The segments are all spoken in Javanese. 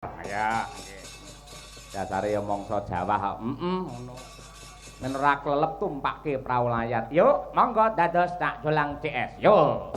Ya, nggih. Dasare ya mangsa Jawa kok. Ngono. Men ora klelep tumpakke prau layar. Yuk, monggo dados tak jolang CS. Yo.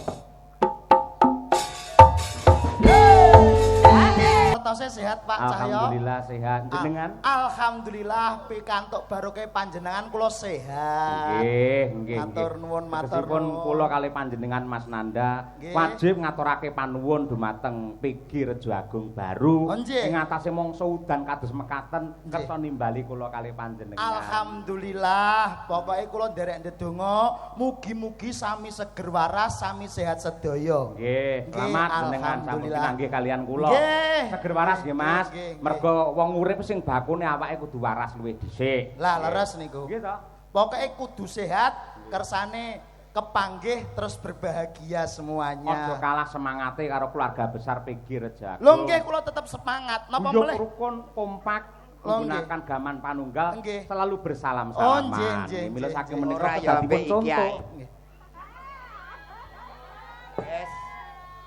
Tose sehat Pak Cahyo. Alhamdulillah sehat. Jenengan? Alhamdulillah pikantuk barokah panjenengan kula sehat. Nggih, nggih. Matur nuwun, matur Meskipun nuwun. kula kali panjenengan Mas Nanda Nggih. wajib ngaturake panuwun dumateng PG Rejo Agung Baru Oh, nggih. ing atase mangsa udan kados mekaten Nggih. kersa nimbali kula kali panjenengan. Alhamdulillah, pokoke kula nderek ndedonga mugi-mugi sami seger waras, sami sehat sedaya. Nggih, selamat jenengan sampun alhamdulillah. pinanggih kalian kula. Nggih. Seger waras nggih Mas. Nggih, nggih. Mergo wong urip sing bakune awake kudu waras luwih dhisik. Lah leres niku. Nggih to? Pokoke kudu sehat, kersane kepanggih terus berbahagia Aja semuanya. kalah semangate karo keluarga besar PG Rejo Agung. Lho nggih kula tetep semangat. Napa Guyub melih? rukun kompak Oh, menggunakan gaman panunggal Nggih. selalu bersalam-salaman. Oh, nggih, nggih, Mila nggih, saking nggih. menika Ora ya kedadipun ambek iki contoh. ae. Nggih. Wes.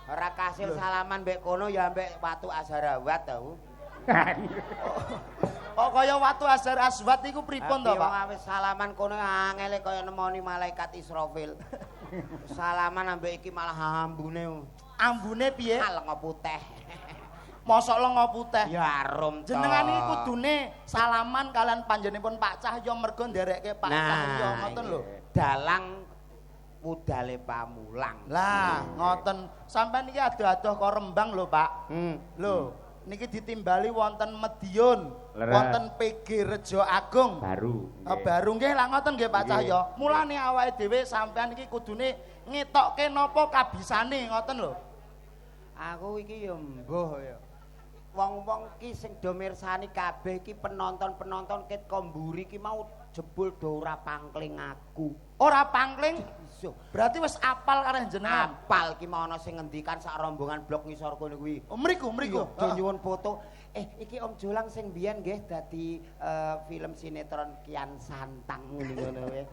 Ora kasil salaman mbek kono ya mbek watu azarawat tau. Kok kaya watu Azhar Aswad niku pripun to, Pak? Wis salaman kono angele kaya nemoni malaikat Israfil. Salaman ambek iki malah ambune. Ambune piye? Lenga putih. Mosok lenga putih. Ya arum to. Jenengan iki kudune salaman kalian panjenenganipun Pak Cahyo mergo nderekke Pak Cahyo ngoten lho. Dalang budale pamulang. Lah, ngoten. Sampeyan iki adoh-adoh kok Rembang lho, Pak. Lho, niki ditimbali wonten Medion, Leres. wonten PG Rejo Agung. Baru. Baru nggih lah ngoten nggih Pak Nggih. Cahyo. Mulane awake dhewe sampeyan iki kudune ngetokke napa kabisane ngoten lho. Aku iki ya mbuh ya. Wong-wong ki sing do mirsani kabeh iki penonton-penonton ket komburi ki mau jebul do ora pangkling aku. Ora pangkling, Iso. berarti wis apal karo jenengan. Apal ki mau ana sing ngendikan sak rombongan blok ngisor kono kuwi. Oh, mriku. Iya, do nyuwun foto. Iki Om Jolang sing biyen nggih dadi film sinetron Kian Santang ngono wae.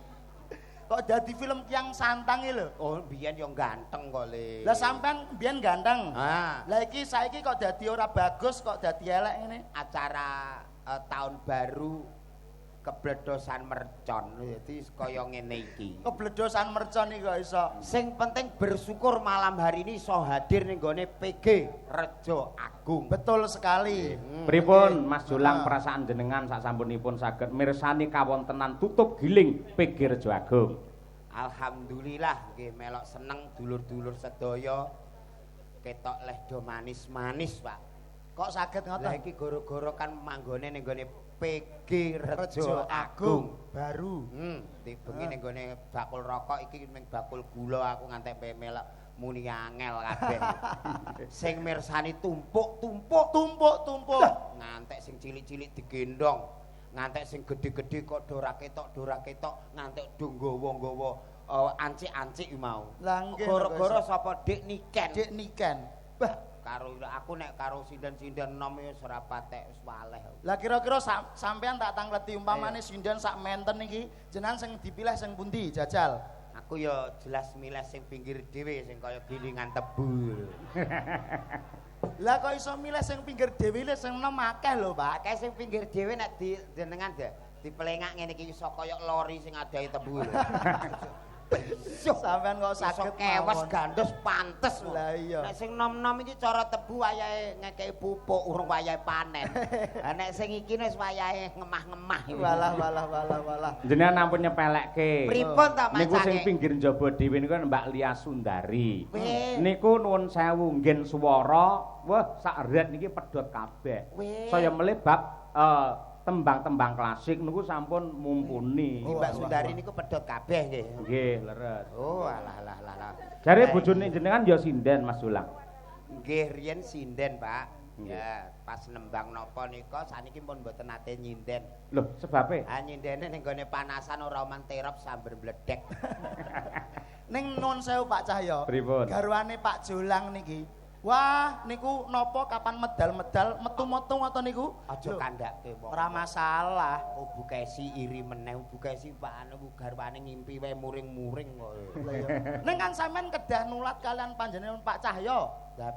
Kok dadi film Kiang Santang iki lho. Oh, biyen yo ganteng kok le. Lah sampean biyen ganteng. Ah, Lah iki saiki kok dadi ora bagus, kok dadi elek ngene. acara tahun baru kebledosan mercon. Dadi kaya ngene iki. Kebledosan mercon iki kok iso. Sing penting bersyukur malam hari ini iso hadir ning gone PG Rejo Agung. Betul sekali. Pripun Mas Jolang Ah. perasaan jenengan sasampunipun saged mirsani kawontenan tutup giling PG Rejo Agung. Alhamdulillah nggih melok seneng dulur-dulur sedaya ketok leh do manis-manis, Pak. Kok saged Lah ngoten? iki gara-gara kan manggone ning gone PG Rejo Rejo Agung. baru. Di bengi ning gone bakul rokok iki ning bakul gula aku ngantek melok muni angel kabeh. Sing mirsani tumpuk-tumpuk Tumpuk-tumpuk. ngantek sing cilik-cilik digendong, ngantek sing gedhe-gedhe kok do ora ketok, ngantek do nggawa-nggawa ancik-ancik mau. Lah nggih. Gara-gara sapa Dik Niken. Dik Niken. Bah, Karo aku nek karo sinden-sinden nom wis ora patek wis waleh. lah kira-kira sampean tak tangleti umpamane sinden sak menten iki jenengan sing dipilih sing pundi jajal? Aku ya jelas milih sing pinggir dhewe sing kaya gilingan tebu. Lah kok iso milih sing pinggir dhewe le sing enom akeh lho, Pak. Akeh sing pinggir dhewe nek jenengan dipelengak ngene iki iso kaya lori sing adahi tebu. Sampean kok Iso saged kewes mawon. gandos pantes. Lah iya. Nek sing nom-nom iki cara tebu wayahe ngekeki pupuk urung wayahe panen. Lah nek sing iki wis wayahe ngemah-ngemah. Walah. Jenengan ampun nyepelekke. Pripun ta Niku sing macane? pinggir njaba dhewe niku Mbak Lia Sundari. Weh. Niku nuwun sewu nggen swara, wah sak ret niki pedhot kabeh. Weh. Saya melih bab tembang-tembang klasik niku sampun mumpuni. Mbak Sundari niku pedhot kabeh nggih. Nggih, leres. Oh, alah. Jare bojone jenengan ya sinden Mas Jolang. Nggih riyen sinden, Pak. Nggih. Ya, pas nembang napa nika saniki pun mboten nate nyinden. Loh, sebabe? Ah nyindene ning gone panasan ora oman terop sambar bledek. Ning nuwun sewu Pak Cahyo. Pripun? Garwane Pak Jolang niki. Wah, niku napa kapan medal-medal metu-metu ngoten niku? Aja Lho, kandhake wong. ora masalah. Oh, Bu Kesi iri meneh, Bu Kesi Pak anu garwane ngimpi wae muring-muring kok. Lah iya. Ning kan sampean kedah nulat kalian panjenengan Pak Cahyo.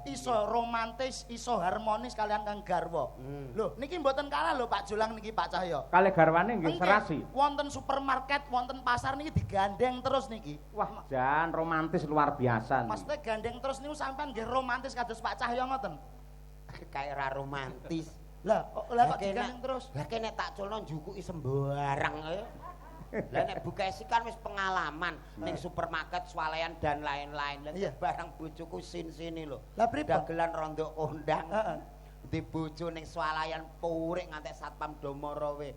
Iso romantis, iso harmonis kalian kang garwa. Lho, niki mboten kalah lho Pak Jolang niki Pak Cahyo. Kalih garwane nggih serasi. Wonten supermarket, wonten pasar niki digandeng terus niki. Wah, jan romantis luar biasa. Maksudnya gandeng terus niku sampean nggih romantis kados Pak Cahyo ngoten. Kayak ra romantis. Lah kok digandeng terus? Lah nek tak culno njukuki sembarang ae. Lah nek Bu Kesi kan wis pengalaman ning supermarket swalayan dan lain-lain. Lah barang bojoku sin-sini lho. Lah pripun? Dagelan rondo kondang. Di bojo ning swalayan purik ngantek satpam do marawe.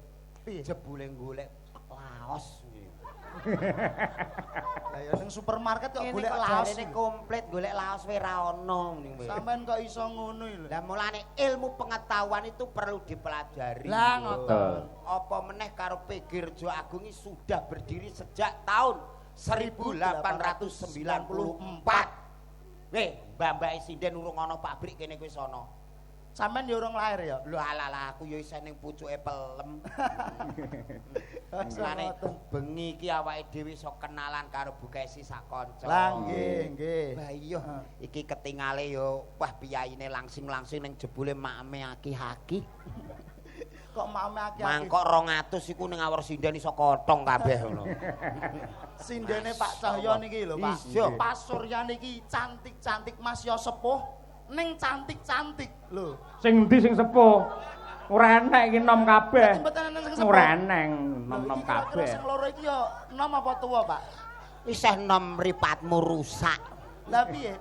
Jebule golek laos. Lah ya ning supermarket kok golek laos. laos. Ini komplit golek laos wae ra ono ning kowe. Sampeyan kok iso ngono lho. Lah mulane ilmu pengetahuan itu perlu dipelajari. Lah ngoten. Apa meneh karo PG Rejo Agung ini sudah berdiri sejak tahun 1894. Weh, mbak-mbak sinden urung ana pabrik kene kowe sono. Sampeyan ya urung lahir ya? Lho ala aku ya isih ning pucuke pelem. Mulane bengi iki awake dhewe iso kenalan karo Bu Kesi sak kanca. Lah nggih. Lah iya, iki ketingale yo wah piyaine langsing-langsing ning jebule makme aki-aki. Kok makme aki-aki? Mangkok 200 iku ning awor sinden iso kotong kabeh ngono. Sindene Pak Cahyo niki lho, Pak. Pak Surya niki cantik-cantik Mas yo sepuh. Ning cantik-cantik lho. Sing endi sing sepuh? Ora enek iki nom kabeh. Mboten ana sing sepuh. Ora enek nom-nom Kira-kira kabeh. sing loro iki yo nom apa tuwa, Pak? Isih nom mripatmu rusak. Lah piye?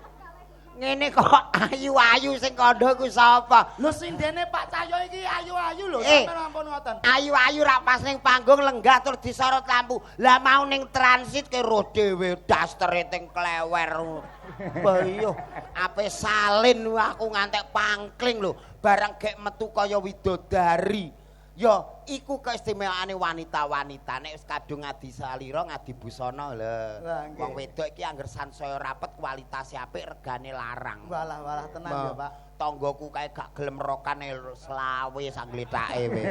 Ngene kok ayu-ayu sing kandha ku sapa? Lho sindene Pak Cahyo iki ayu-ayu lho, sampeyan ampun ngoten. Ayu-ayu ra pas ning panggung lenggah tur disorot lampu. Lah mau ning transit ke ro dhewe dastere teng klewer. Bayo ape salin aku ngantek pangkling lho. Barang gek metu kaya widodari. Ya iku keistimewaane wanita-wanita nek wis kadung ngadi salira ngadi busana lho. Wong wedok iki angger sansaya rapet kualitas apik regane larang. Walah tenan ya, Pak. Tanggoku kae gak gelem rokane selawe sanglethake we.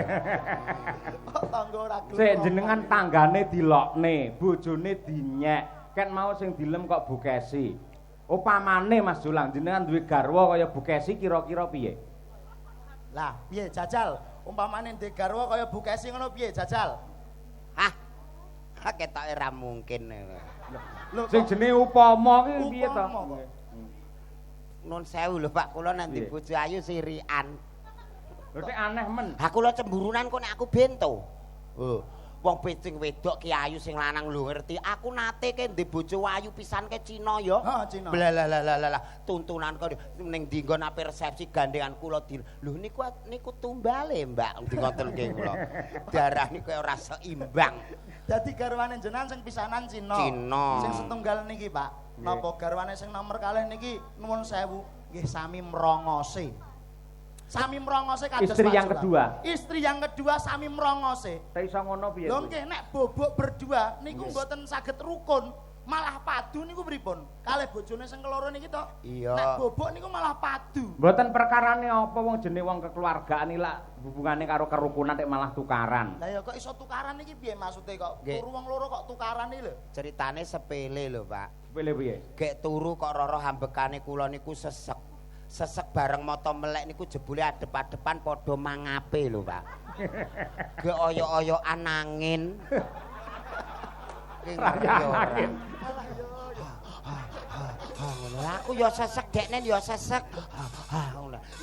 Kok tangga ora gelem. Sik jenengan tanggane dilokne, bojone dinyek. Ken mau sing dilem kok Bu Kesi. Upamane Mas Jolang jenengan duwe garwa kaya Bu Kesi kira-kira piye? Lah, piye jajal? Umpamane ndek garwa kaya Bu Kesi ngono piye jajal? Hah? Ketoke ra mungkin. Lho Sing jenenge upama ki piye to? Nun sewu lho Pak, kula nanti bojo ayu sirian. Lho nek aneh men. Ha kula cemburunan kok nek aku bento. Wong becing wedok ki ayu sing lanang lho ngerti. Aku nate ke ndek bojo ayu pisan ke Cina ya. Heeh, Cina. Lah tuntunan kok ning ndi nggon ape resepsi gandengan kula di. Lho niku tumbale Mbak ngotenke kula. Darah niku ora seimbang. Dadi garwane jenengan sing pisanan Cina. Cina. Sing setunggal niki, Pak. Napa garwane sing nomor kalih niki nuwun sewu nggih sami mrongose. Sami mrongose kados Istri Pak yang Jolang. kedua. Istri yang kedua sami mrongose. Ta iso ngono piye? Lho nggih nek bobok berdua niku mboten saged rukun, malah padu niku pripun? Kalih bojone sing keloro niki to. Iya. Nek bobok niku malah padu. Mboten perkarane apa wong jenenge wong kekeluargaan iki lak hubungane karo kerukunan nek malah tukaran. Lah ya kok iso tukaran iki piye maksude kok? Nggih. Turu wong loro kok tukaran iki lho. Ceritane sepele lho Pak. Sepele piye? Gek turu kok roro hambekane kula niku sesek. Sesek bareng mata melek niku jebule adep-adepan padha mangape lho, Pak. Ge oyo-oyokan angin. Angin. Aku ya sesek dekne ya sesek.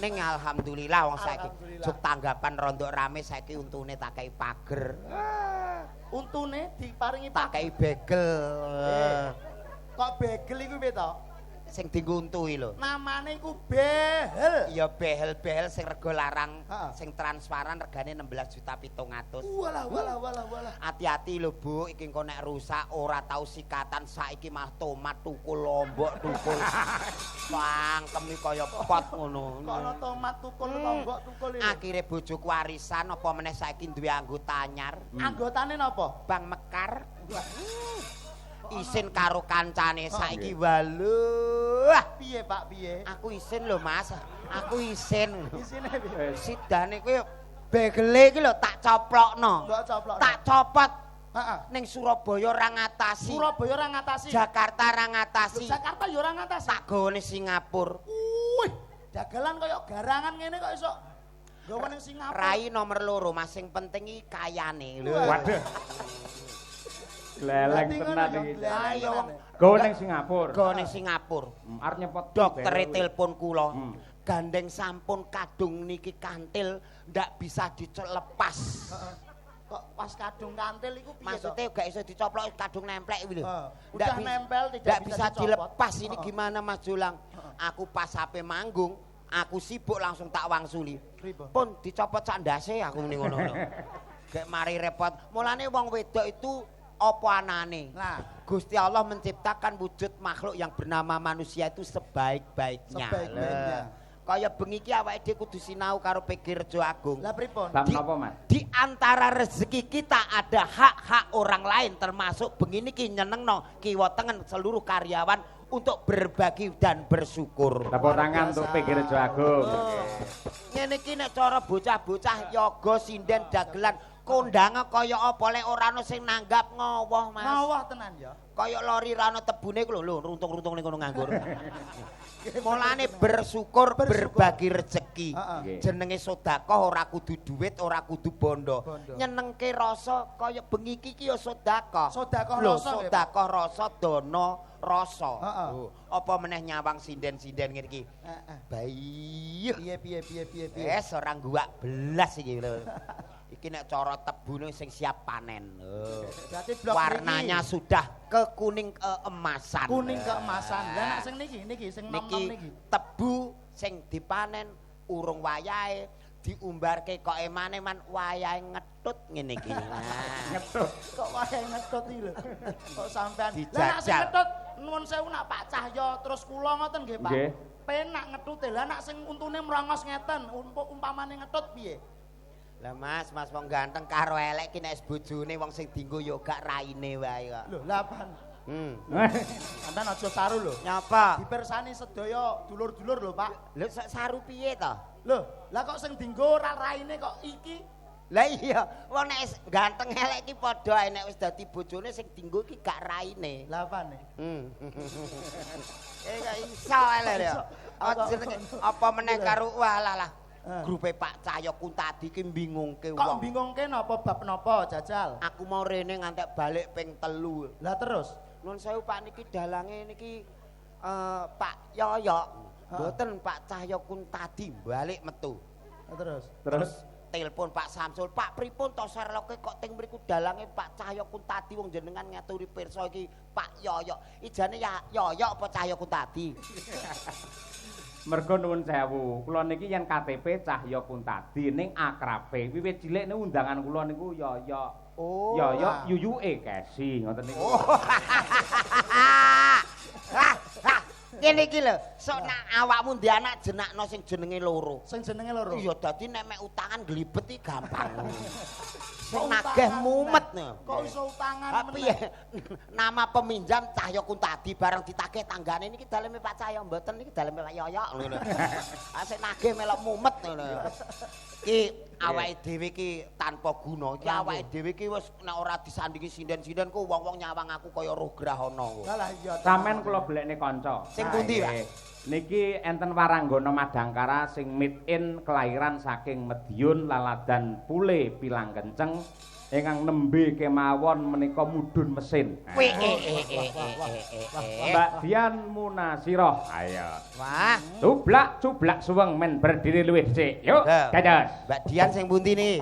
Ning alhamdulillah wong saiki juk tanggapan rondok rame saiki untune tak kei pager. Untune diparingi Tak kei begel. Kok begel iku piye to? Sing diguntuhi lho. Namane iku behel. Ya behel-behel sing rega larang, Heeh. sing transparan regane 16.700.000. Walah. Hati-hati lho Bu, iki engko nek rusak ora tau sikatan saiki mah tomat tukul lombok tukul. Pangkemi kaya pot ngono. Kok ana tomat tukul lombok tukul iki. Akhire bojoku warisan apa meneh saiki duwe anggota anyar. Anggotane napa? Bang Mekar. Isin karo kancane saiki waluh. Piye Pak piye? Aku isin lho Mas. Aku isin. Isine piye? Sidane kuwi begele iki lho tak coplokno. Mbok coplok. Tak copot. Heeh. Ning Surabaya ora ngatasi. Surabaya ora ngatasi. Jakarta ora ngatasi. Jakarta ya ora ngatasi. Tak gone Singapura. dagelan kaya garangan ngene kok iso nggawa ning Singapura. Rai nomor loro, Mas sing penting iki kayane. Lho. Waduh. Gleleng tenan iki. Ayo wong Go ning Singapura. Go ning Singapura. Arep nyepot Doktere telepon kula. Gandeng sampun kadung niki kantil ndak bisa dilepas. kok pas kadung kantil iku piye? Maksudnya gak iso dicoplok kadung nemplek iki lho. Udah nempel tidak bisa dilepas. Ini gimana Mas Jolang? Aku pas HP manggung, aku sibuk langsung tak wangsuli. Pun dicopot sak ndase aku muni ngono. Gek mari repot. Mulane wong wedok itu apa anane? Nah, Gusti Allah menciptakan wujud makhluk yang bernama manusia itu sebaik-baiknya. Kaya bengi iki awake dhewe kudu sinau karo PG Rejo Agung. Lah pripun? Bab napa, Mas? Di antara rezeki kita ada hak-hak orang lain termasuk bengi niki nyenengno kiwa tengen seluruh karyawan untuk berbagi dan bersyukur. Tepuk tangan untuk PG Rejo Agung. Ngene iki nek cara bocah-bocah yoga sinden dagelan kondange kaya apa lek ora ana sing nanggap ngowoh Mas. Ngowoh tenan ya. Kaya lori ra ana tebune ku lho runtung-runtung ning kono nganggur. Mulane bersyukur berbagi rezeki. Jenenge sedekah ora kudu dhuwit, ora kudu bondo. Nyenengke rasa kaya bengi iki ya sedekah. Sedekah lho, rasa. sedekah rasa dana rasa. Apa meneh nyawang sinden-sinden ngene iki. Bayi. Piye. Wes ora guwak belas iki lho. Iki nek cara tebune sing siap panen. Berarti blok warnanya niki sudah kekuning keemasan. Kuning keemasan. Lah nek sing niki sing nom-nom niki. Tebu sing dipanen urung wayahe diumbarke kok emane man wayahe ngetut ngene iki. Ngetut. Kok wayahe ngetut iki lho. Kok sampean. Dijajal. Lah nek sing ngetut nuwun sewu nak Pak Cahyo terus kula ngoten nggih Pak. Nggih. Penak ngetute. Lah nek sing untune mrongos ngeten umpamane ngetut piye? Lah Mas wong ganteng karo elek ki nek bojone wong sing dienggo ya gak raine wae kok. Lho, lah apaan? Sampeyan aja saru lho. Nyapa? Dipersani sedaya dulur-dulur lho, Pak. Lho saru piye to? Lho, lah kok sing dienggo ora raine kok iki? Lah iya, wong nek ganteng elek ki padha ae nek wis dadi bojone sing dienggo ki gak raine. Lah apane? Gak iso elek ya. Apa meneh karo walah. Grupe Pak Cahyo Kuntadi ki bingungke wong. Kok bingungke napa bab napa jajal? Aku mau rene ngantek balik ping 3. Lah terus? Nuwun sewu Pak niki dalange niki Pak Yoyok. Mboten Pak Cahyo Kuntadi balik metu. Terus telepon Pak Samsul, Pak pripun to Sherlock kok teng mriku dalange Pak Cahyo Kuntadi wong jenengan ngaturi pirsa iki Pak Yoyok. Ijane ya Yoyok apa Cahyo Kuntadi? Mergo nuwun sewu, kula niki yen KTP Cahyo Kuntadi ning akrabe. Wiwit cilik niku undangan kula niku Yoyok. Yoyok yuyuke Kesi ngoten niku. Kene iki lho, sok nak awakmu ndek anak jenakno sing jenenge loro. Sing jenenge loro. Iya dadi nek mek utangan glibet iki gampang. Sing nageh mumet no. Kok iso utangan Tapi nama peminjam Cahyo Kuntadi bareng ditagih tanggane niki daleme Pak Cahyo mboten niki daleme Pak Yoyok ngono. Sing nagih melok mumet ngono. Iki awake dhewe iki tanpa guna. Iki awake dhewe iki wis nek ora disandingi sinden-sinden ku wong-wong nyawang aku kaya roh grahana. Lah iya. Sampeyan kula golekne kanca. Sing pundi, Pak? Niki enten Waranggana Madangkara sing made in kelahiran saking Madiun laladan Pule Pilang Kenceng ingkang nembe kemawon menika mudhun mesin. Mbak Dian Munasirah. Ayo. Wah, Cublak suweng men berdiri luwih sik. Yuk, dados. Mbak Dian sing pundi nih?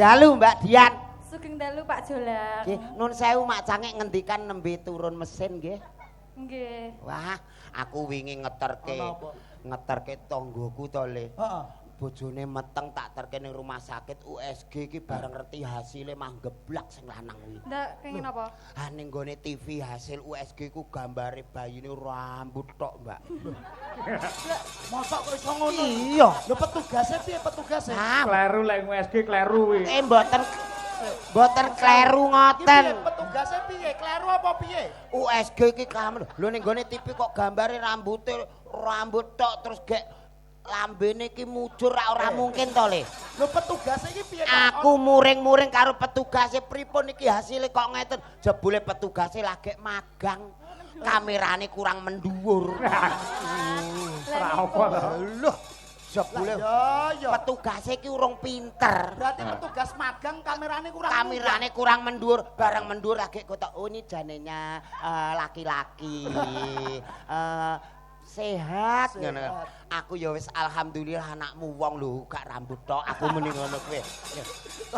dalu Mbak Dian. Sugeng dalu Pak Jolang. Nggih, nun sewu mak cange ngendikan nembe turun mesin nggih. Nggih. Wah, aku wingi ngeterke tanggoku to Le. Heeh. Bojone meteng tak terke ning rumah sakit USG iki bareng ngerti hasilnya mah geblak sing lanang kuwi. Ndak kenging apa? Ah ning gone TV hasil USG ku gambare bayine rambut tok, Mbak. Mosok kok iso ngono? Iya. Lho petugase piye petugase? Ah, Kleru lek USG kleru kuwi. Mboten kleru ngoten. Piye petugase piye? Kleru apa piye? USG iki kamen. Lho ning gone TV kok gambare rambut tok terus gek lambene iki mujur ora mungkin to, Le. Lho petugase iki piye? Aku muring-muring karo petugase pripun iki hasilnya kok ngeten. Jebule petugase lagi magang. Kamerane kurang menduwur. Ora apa to. Lho, jebule Ya. petugase iki urung pinter. Berarti petugas magang kamerane kurang mendur, bareng mendur lagi kotak oh ini janenya laki-laki sehat ngono. Aku ya wis alhamdulillah anakmu wong lho gak rambut tok aku muni ngono kuwi.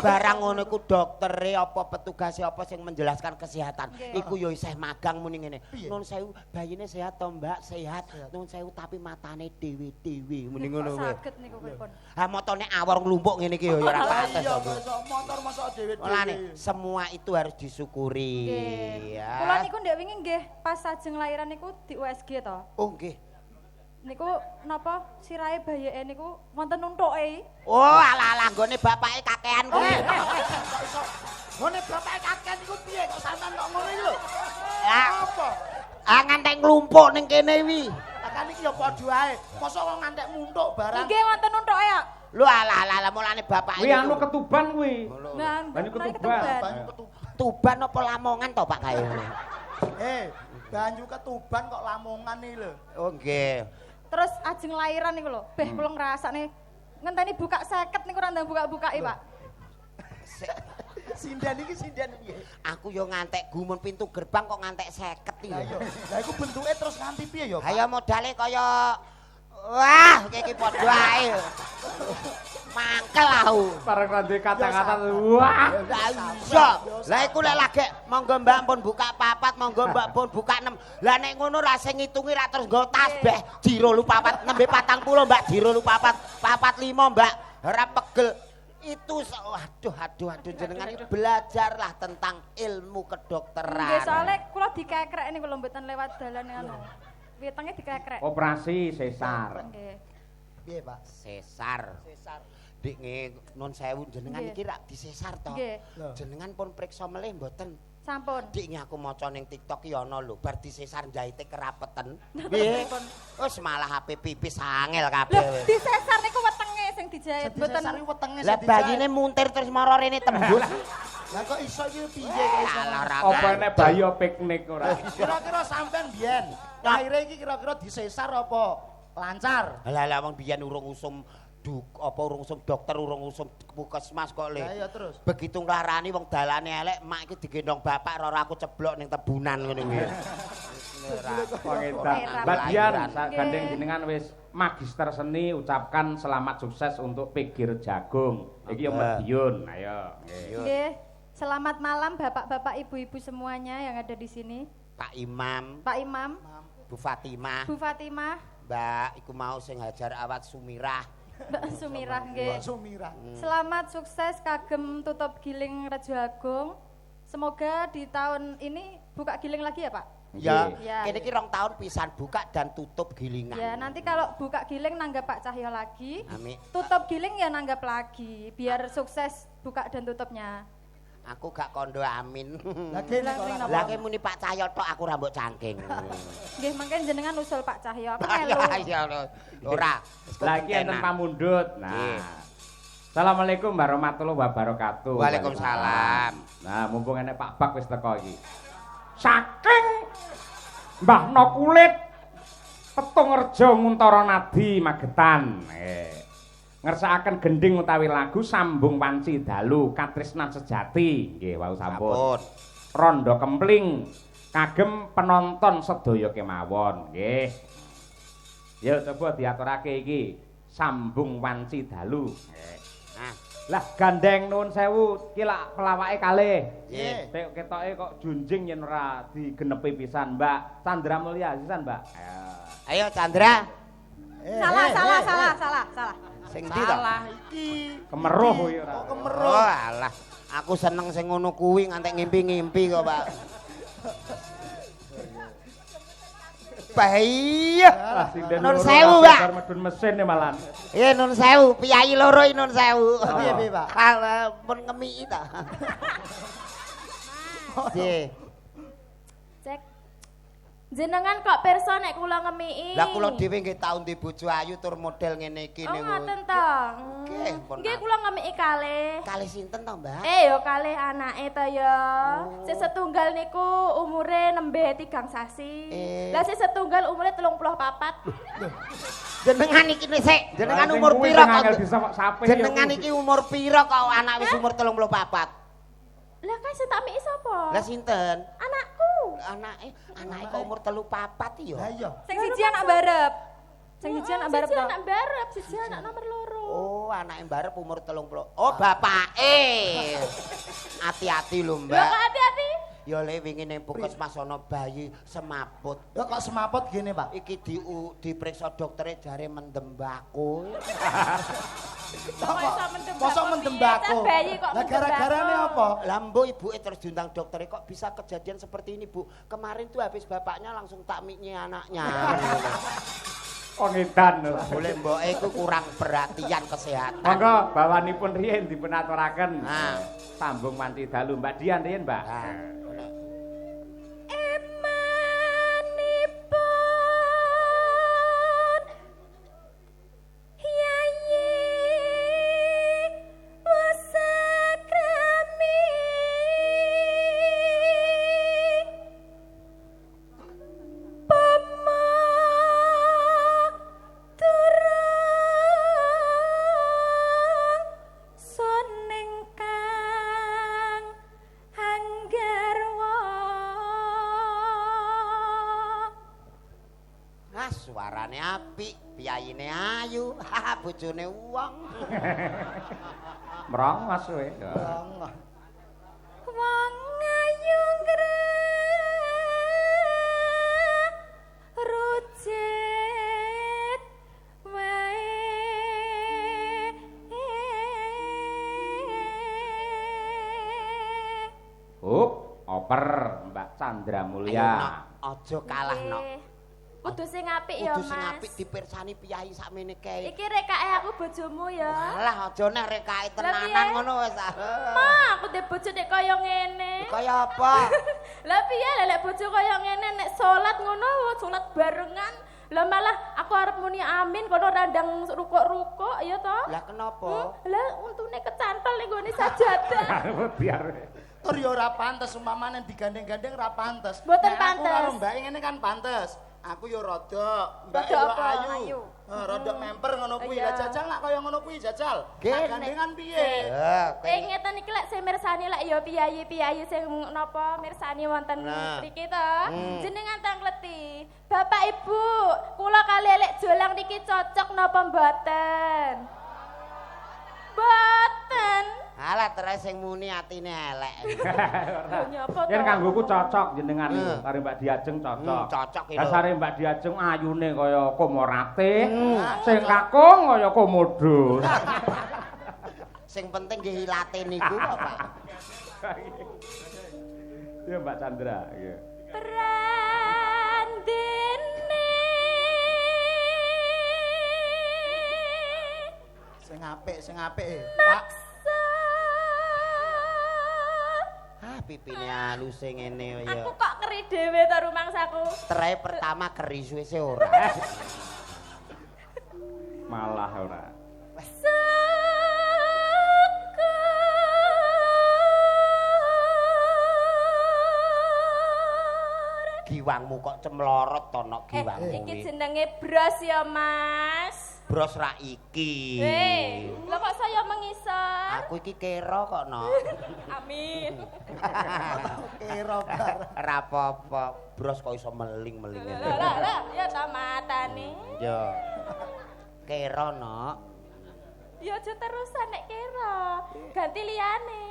Barang ngono ku doktere apa petugase apa sing menjelaskan kesehatan. Iku ya isih magang muni ngene. Nun sewu bayine sehat to Mbak, sehat. Nun sewu tapi matane dhewe-dhewe muni ngono kuwi. Saged niku pripun? Ha motone awor nglumpuk ngene iki ya ora pantes. Iya, motor masuk dhewe-dhewe. Mulane semua itu harus disyukuri. Nggih. Ya. Kula niku ndek wingi nggih pas sajeng lahiran niku di USG to. Oh nggih. Niku napa sirahe bayeke niku wonten nuntuke. Oh alah-alah nggone bapake kakean kuwi. Ngene bapake kakean niku piye kok sampean kok ngono iki lho? Lah Apa? ngantek nglumpuk ning kene wi. Kan iki ya padha ae. Mosok kok ngantek muntuk barang. Nggih wonten nuntuke ya. Lho alah-alah mulane bapake. Kuwi anu ketuban kuwi. Nah, Banyu menawi ketuban. Banyu ketuban. Tuban apa Lamongan to Pak kae. Banyu ketuban kok Lamongan iki lho. Oh nggih. Terus ajeng lahiran niku lho, beh kula ngrasakne ngenteni buka 50 niku ora ndang buka-bukake, Pak. Sinden iki sinden piye? Aku yo ngantek gumun pintu gerbang kok ngantek 50 iki. Lah iku bentuke terus nganti piye ya? Kaya modale kaya wah iki padha ae. Mangkel aku. Bareng randi kata-kata wah. Lah iya. Lah iku lek lagi monggo Mbak pun buka 4, monggo Mbak pun buka 6. Lah nek ngono ra sing ngitungi ra terus nggo tasbih jiro lupa 4 nembe 40 Mbak jiro lupa 4 45 Mbak ora pegel. Itu aduh jenengan iki belajarlah tentang ilmu kedokteran. Nggih, soalnya kula dikekrek niku lho mboten lewat dalan anu. Wetenge dikekrek. Operasi sesar. Nggih. Piye, Pak? Sesar. Dik nun sewu jenengan iki rak disesar to. Nggih. Jenengan pun priksa melih mboten. Sampun. Dik aku maca ning TikTok iki ana lho bar disesar jahite kerapeten. Piye? Wis malah HP pipis angel Lho, kabeh. disesar niku wetenge sing dijahit mboten. Sari wetenge Lah bayine muntir terus mara rene tembus. Lah kok iso iki piye kok iso? Apa nek bayi piknik ora? Kira-kira sampean biyen lahire iki kira-kira disesar apa lancar? Lah wong biyen urung usum urung usum dokter urung usum puskesmas kok Le. Lah iya terus. Begitu nglarani wong dalane elek mak iki digendong bapak ora aku ceblok ning tebunan ngene kuwi. Pengedan. Mbak Dian, gandeng jenengan wis magister seni ucapkan selamat sukses untuk Pegir Jagung. Iki yo Madiun, ayo. Nggih. Selamat malam Bapak-bapak, Ibu-ibu semuanya yang ada di sini. Pak Imam, Pak Imam, Bu Fatimah, Bu Fatimah, Mbak iku mau sing Hajar Awat Sumirah. Mbak Sumirah nggih. Sumira. Selamat sukses kagem tutup giling Rejo Agung. Semoga di tahun ini buka giling lagi ya, Pak? Ya, Ya. kene iki 2 tahun pisan buka dan tutup gilingan. Ya, nanti kalau buka giling nanggap Pak Cahyo lagi. Amin. Tutup giling ya nanggap lagi biar sukses buka dan tutupnya. Aku gak kondo amin. Lagi Lagi muni Pak Cahyo tok aku rambut cangking. Nggih, mangken jenengan usul Pak Cahyo. Aku Ya melu. ya ora. Lagi enten pamundhut. Nah. Assalamualaikum warahmatullahi wabarakatuh. Waalaikumsalam. Nah, mumpung enek Pak Bak wis teko iki. Saking Mbah No Kulit Petungrejo Nguntara Nadi Magetan. Ngersakaken gending utawi lagu Sambung Wanci Dalu Katresnan Sejati. Nggih, wau sampun. Rondo Kempling kagem penonton sedaya kemawon. Nggih. Ya coba diaturake iki Sambung Wanci Dalu. Nah, Lah gandeng nuwun sewu ki lak pelawake kalih. Nggih. Nek ketoke kok junjing yen ora digenepi pisan, Mbak. Chandra Mulya sisan, Mbak. Ayo Chandra. Salah. Sing ndi to? Salah iki. Kemeruh kuwi ora. Kok kemeruh. Oh alah. Aku seneng sing ngono kuwi ngantek ngimpi-ngimpi kok, Pak. Bahaya. Lah sing den Nun loro sewu, kabeh Pak. bar medun mesin e malan. Iya nun sewu, piyayi loro nun sewu. Piye, Pak? Kalau pun ngemi ta. Nggih. Cek. Jenengan kok pirsa nek kula ngemiki? Lah kula dhewe nggih tau ndek bojo ayu tur model ngene iki Oh, niku. ngoten to. Nggih, pun. Nggih kula ngemiki kalih. Kalih sinten to, Mbak? Ya kalih anake to ya. Sing setunggal niku umure nembe 3 sasi. Lah sing setunggal umure 34. Jenengan iki sik, jenengan Lah, sing umur kuwi pira sing kok? angel disapek ya Jenengan kuwi. iki umur pira kok anak wis umur 34? Lah kae sing tak miki sapa? Lah sinten? Anakku. Anake kok umur 34 ya? Lah iya. Sing siji anak barep. Sing siji anak barep Siji to. anak barep, siji anak nomor loro. Oh, anake mbarep umur 30. Oh, bapake. Hati-hati lho, Lho Mbak. kok hati-hati. Ya le wingi ning puskesmas ana bayi semaput. Ya kok semaput gini, Pak. Iki diperiksa doktere jare mendem mbako. Mosok mendem mbako. Bayi kok Lah mendem gara-garane mbako? apa? Lah mbok ibuke terus diundang doktere kok bisa kejadian seperti ini, Bu. Kemarin tuh habis bapaknya langsung takmiknya anaknya. Pengedan. Boleh mboke iku kurang perhatian kesehatan. Monggo bawanipun riyen dipunaturaken. Nah. Sambung manti dalu Mbak Dian riyen, Mbak. Nah. Emanipun Yayi wasakrami Pama turung soning kang anggarwa Ah, suarane apik, piyayine ayu, bojone wong. Merongos kowe. wong ayu rujet wae Oper Mbak Chandra Ayo, Mulya. Nok, aja kalah, Nok. Kudu sing apik ya, Kudu sing Mas. apik dipirsani piyayi sakmene kae. Iki rekake aku bojomu ya. Alah, aja nek rekake Lah, tenanan piye? ngono wis. Ma, aku ndek bojo nek kaya ngene. Kaya apa? Lah piye lek bojo kaya ngene nek salat ngono, salat barengan. Lah malah aku arep muni amin kono randang rukuk-rukuk ya to. Lah kenapa? Lah untune kecantol ning gone sajadah. Biar. Tur ya ora pantes umpamane digandeng-gandeng ora pantes. Mboten Nek aku pantes. karo Mbak ngene kan pantes. Aku yo rada, Mbak Rada yo apa? ayu. Ayu. Rada memper ngono kuwi. Iya. Lah jajal lak kaya ngono kuwi jajal. Gene. Nak gandengan piye? Ngeten iki lek sing mirsani lek ya piyayi-piyayi sing napa mirsani wonten Nah. mriki to. Jenengan tangleti. Bapak Ibu, kula kali lek jolang niki cocok napa mboten? Mboten. Alah terus sing muni atine elek. Lho nyapa to? Yen kanggoku cocok jenengan karo Mbak Diajeng cocok. Cocok iki lho. Dasare Mbak Diajeng ayune kaya Komorate, sing kakung kaya Komodo. Sing penting nggih ilate niku kok, Pak. Ya Mbak Chandra, iya. Prandene Sing apik, Pak. Ah, pipine halus sing ngene ya. Aku kok keri dhewe to rumangsaku. Terae pertama keris wis ora. Malah ora. Giwangmu kok cemlorot to nok giwangmu Iki iki. jenenge bros ya, Mas. Bros ra iki. Lho kok saya mengisor? Aku iki kero kok nok. Amin. Kira bar. Ora apa-apa. Bros kok iso meling-meling ngene. Lah, ya ta matane. Yo. Kero nok. Ya aja terusan nek kira. Ganti liyane.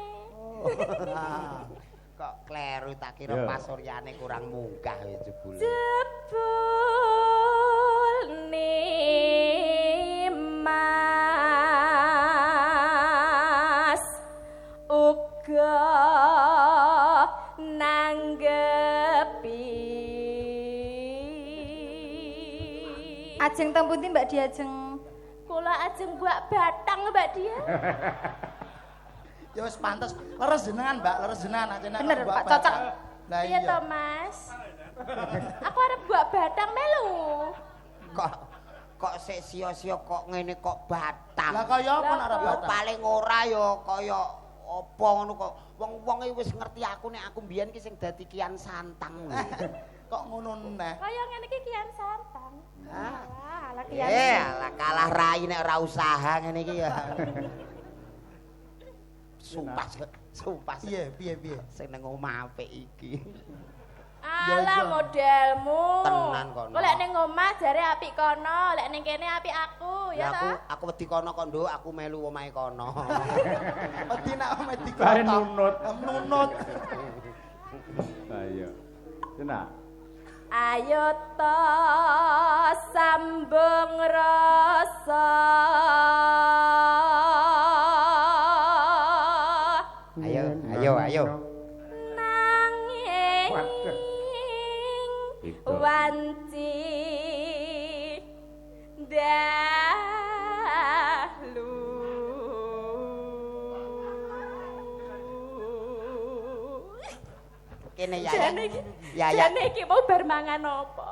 Kok kleru tak kira pasuryane kurang munggah ya jebul. Jebul Mas uga nanggepi. Ajeng teng pundi Mbak Diajeng? Kula ajeng buak batang Mbak Dia. Ya wis pantes. Leres jenengan, Mbak, leres jenengan aja nek. Bener, Pak, cocok. Lah Iya to, Mas. Aku arep buak batang melu. Kok sik sia-sia kok ngene kok batang. Lah kaya apa nek arep Ya batang? paling ora ya kaya apa ngono kok. Wong-wong iki wis ngerti aku nek aku mbiyen ki sing dadi Kian Santang. Kok ngono neh. Kaya ngene iki Kian Santang. Alah Kian. Alah kalah rai nek ora usaha ngene iki ya. Sumpah. Piye? Sing nang omah apik iki. Alah modelmu. Tenan kono. Kok lek ning omah jare apik kono, lek ning kene apik aku, ya ta? Aku wedi kono kok, Nduk, aku melu omahe kono. Wedi nek omahe Bare dikotok. nunut. Nunut. Ayo. Cina. Ayo to sambung rasa. Ayo. Nanging wanci dahulu. Kene ya. Jane iki mau bar mangan apa?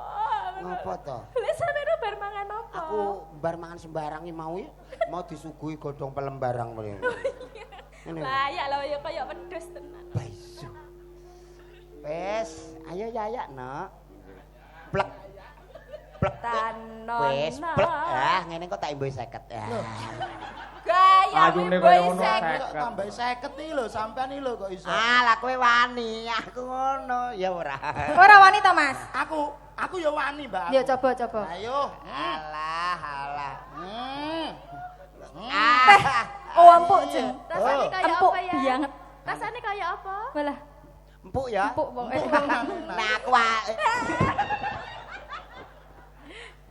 Ngopo to? Lek sampeyan bar mangan apa? Aku bar mangan sembarang iki mau disuguhi godhong pelembarang mrene. Ngene. Layak lho ya kaya wedhus tenan. Baisu. Wes, ayo ya, Nok. Plek. Tanon. Wes, plek. Ngene kok tak imbuh 50. Gaya Ayune kaya ngono Kok tambah 50 iki lho, sampean iki lho kok iso. Lah kowe wani, aku ngono. Ya ora. Ora wani to, Mas? Aku ya wani, Mbak. Ya coba. Ayo. Alah. Oh, empuk, Jeng. Rasane kaya Empuk apa ya? banget. Rasane kaya apa? Walah, Empuk ya? empuk pokoke. Nah, aku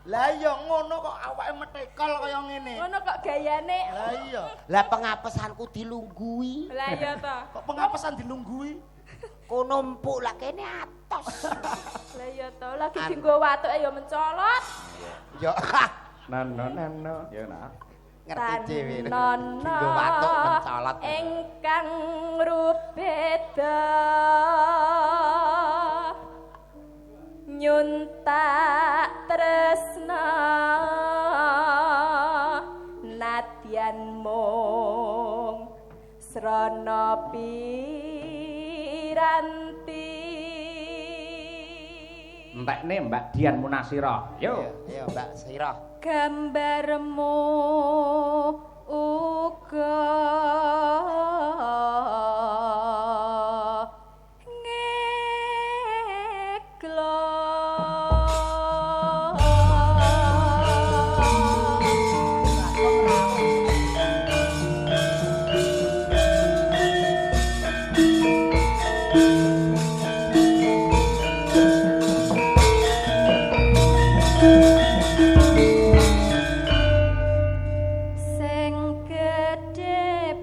Lah iya ngono kok awake metekol kaya ngene. Ngono kok gayane. Lah iya. Lah pengapesanku dilunggui. Lah iya to. Kok pengapesan dilunggui? Kono empuk lah kene atos. Lah iya to, lagi dienggo watuke ya mencolot. Yo. Nano. Ya nak. Ngerti dhewe. Tanono Dienggo watuk mencolot. Ingkang rubeda nyuntak tresna nadyan mung srana piranti. Entekne Mbak Dian Munasira. Yo. Yo, Mbak Sira. Gambarmu uga ngeklo. Sing gedhe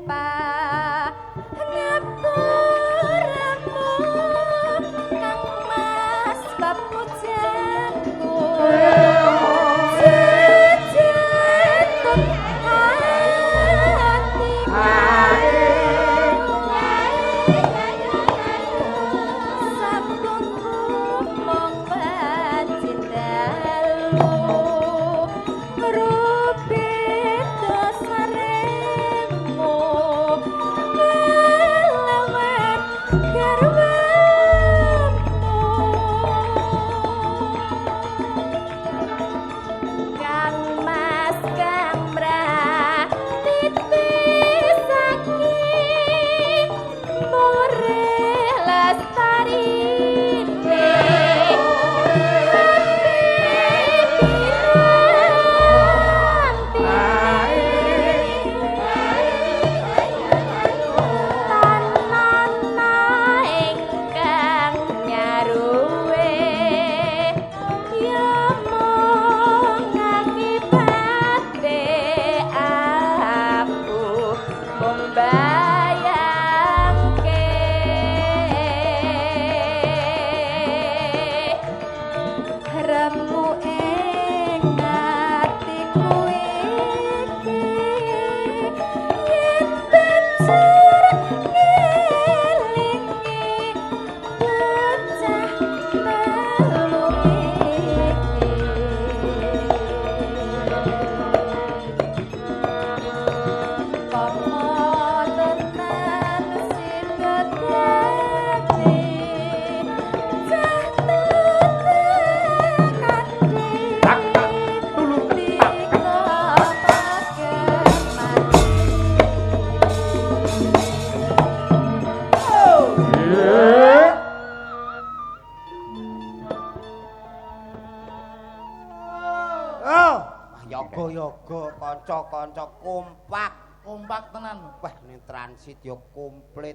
Uga kanca-kanca kompak. Kompak tenan. Wah, ning transit ya komplit.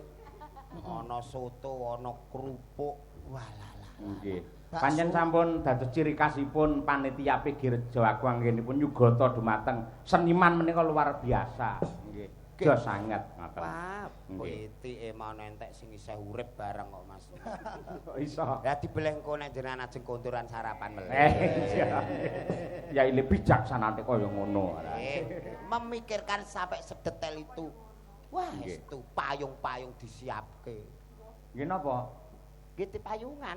Ana soto, ana kerupuk. Walah. Nggih. Pancen sampun dados ciri khasipun panitia PG Rejo Agung anggenipun nyugata dumateng seniman menika luar biasa. Nggih. Jos sanget ngoten. Wah, pitike mau entek sing isih urip bareng kok Mas. Kok iso? Ya dibeleh engko nek jenengan ajeng konturan sarapan meleh. Ya ile bijaksana kaya ngono. Memikirkan sampai sedetail itu. Wah, itu payung-payung disiapke. Nggih napa? Gitu payungan.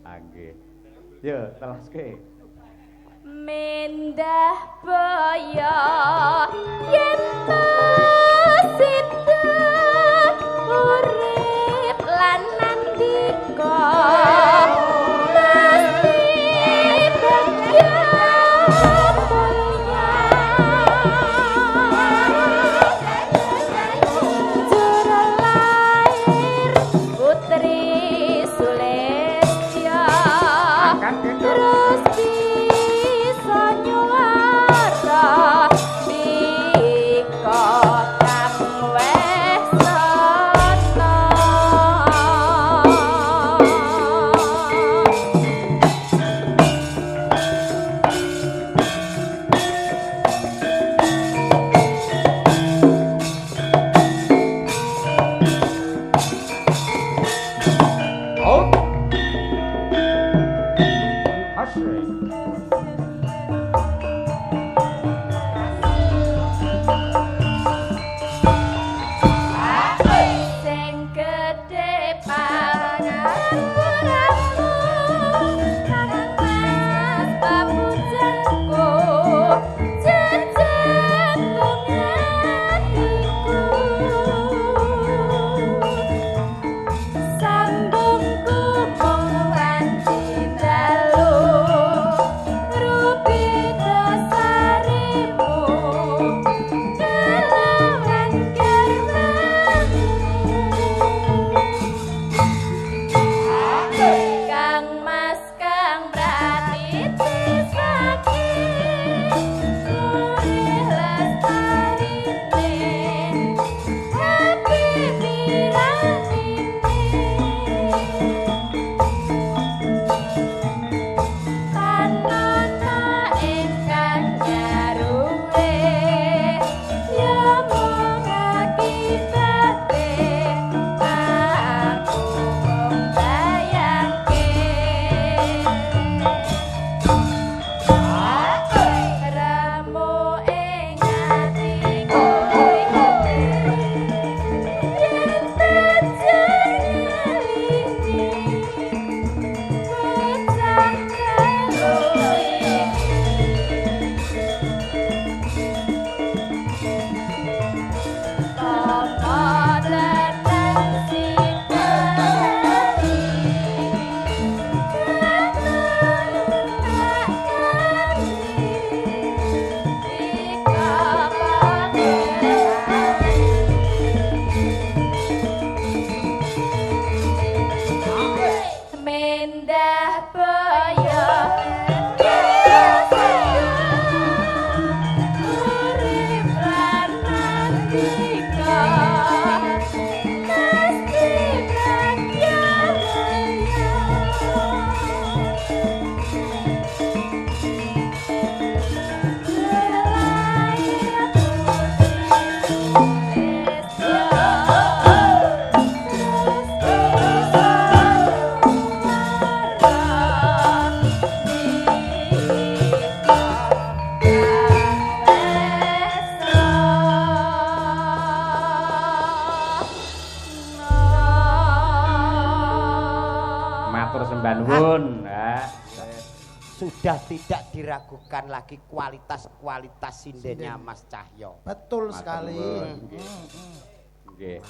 Ah nggih. Yo, telaske. Mendah baya yen sinten urip lan nandika mesti bagya mulia jero lair putri Sulestya terus bisa nyuara bika kang wes sono. Oh. Asik. Sing gedhe pangaranmu Mas papujanku jejeg hatiku sambungku wanci dalu rupi dasarimu kelawan Kang Mas Kang Praniti saking Surih lestarine Happy Kanana ingkang nyaruwe ya mung akibate aku mung bayangke ramu ing atiku iku yen terjadi bocah karo Apa datang si Mendah boyo urip lan nandika mesti bagya Matur sembah nuwun. Sudah tidak diragukan lagi kualitas sindennya Mas Cahyo. Betul Matur sekali. nuwun, Nggih.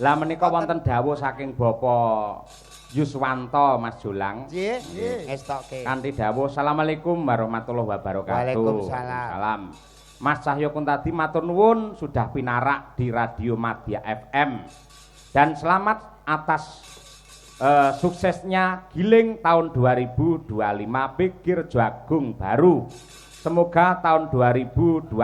Lah menika wonten dawuh saking Bapak Yuswanto Mas Jolang. Nggih, ngestokke. Kanthi dawuh Assalamualaikum warahmatullahi wabarakatuh. Waalaikumsalam. Salam. Mas Cahyo Kuntadi matur nuwun sudah pinarak di Radio Madya FM. Dan selamat atas suksesnya Giling tahun 2025 PG Rejo Agung baru. Semoga tahun 2026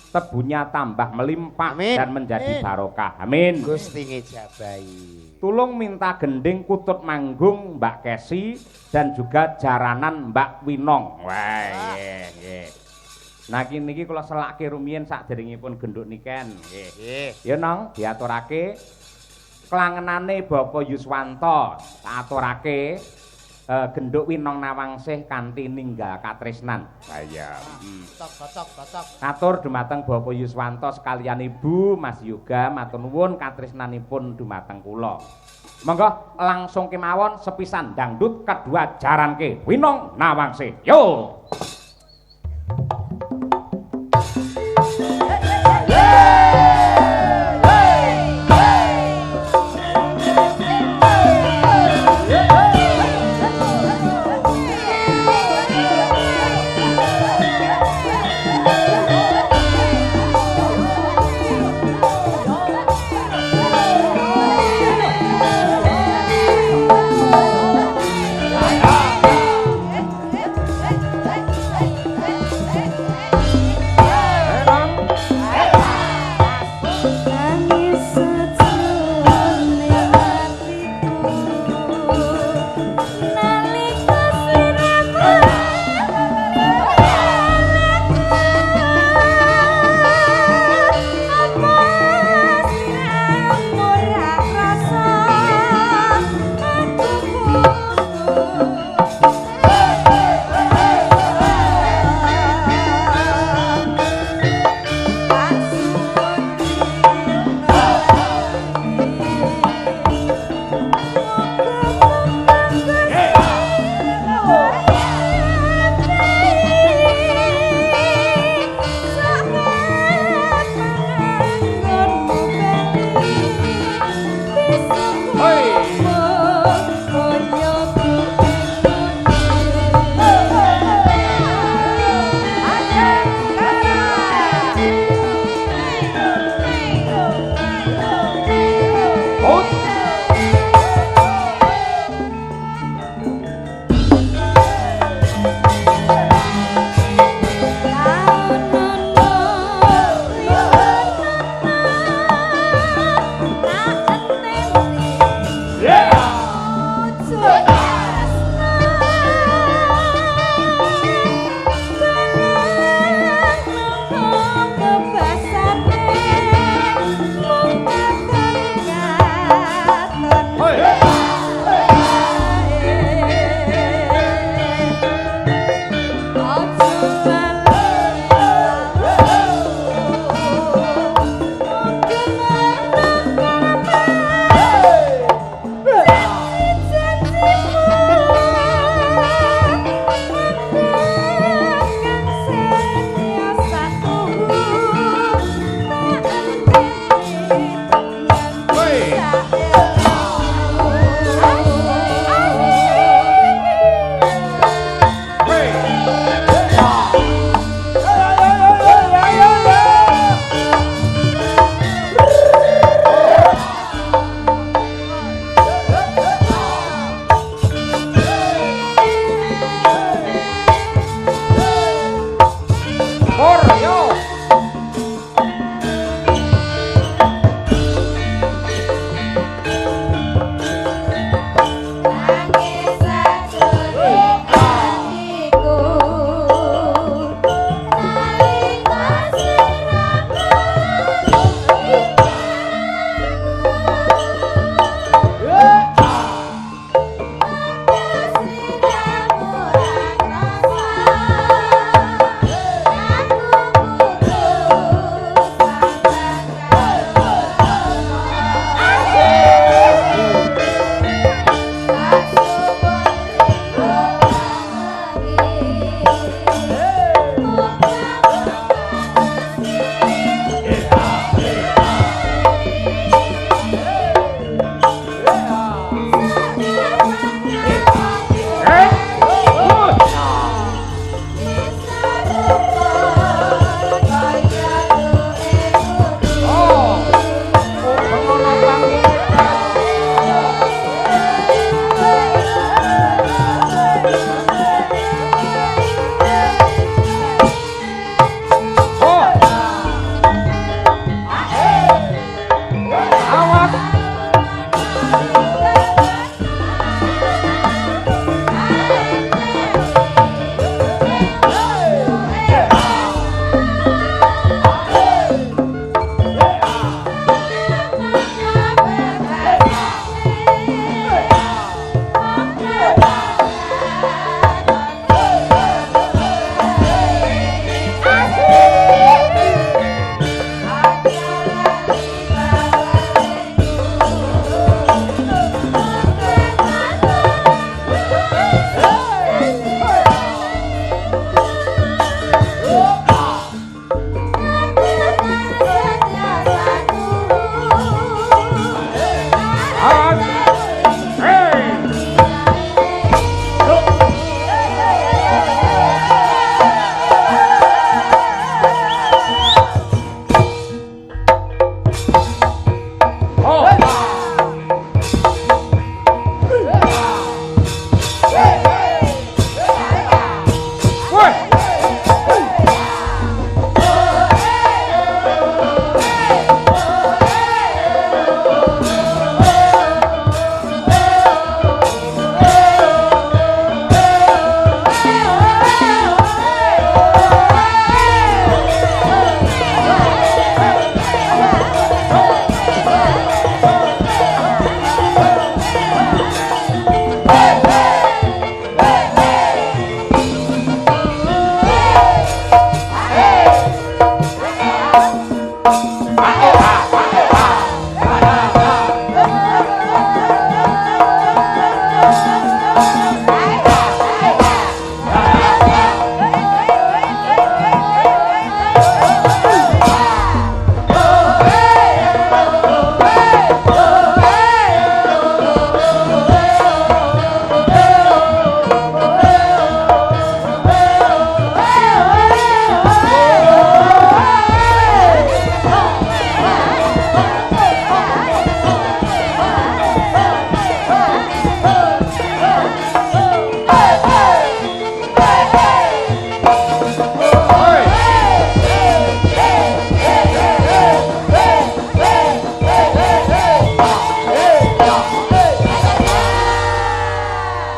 tebunya tambah melimpah Amin. dan menjadi barokah. Amin. Gusti ngejabahi. Tulung minta gending kutut manggung Mbak Kesi dan juga jaranan Mbak Winong. Wah, nggih. Nah niki kula selake rumiyin saderengipun genduk niken. Nggih. Ya Nong, diaturake klangenane Bapak Yuswanto, tak aturake genduk Winong Nawangsih kanthi ninggal katresnan. Ha iya. Cocok. Atur dumateng Bapak Yuswanto sekalian Ibu Mas Yoga matur nuwun katresnanipun dumateng kula. Monggo langsung kemawon sepisan dangdut kedua jaranke Winong Nawangsih. Yo. Hey!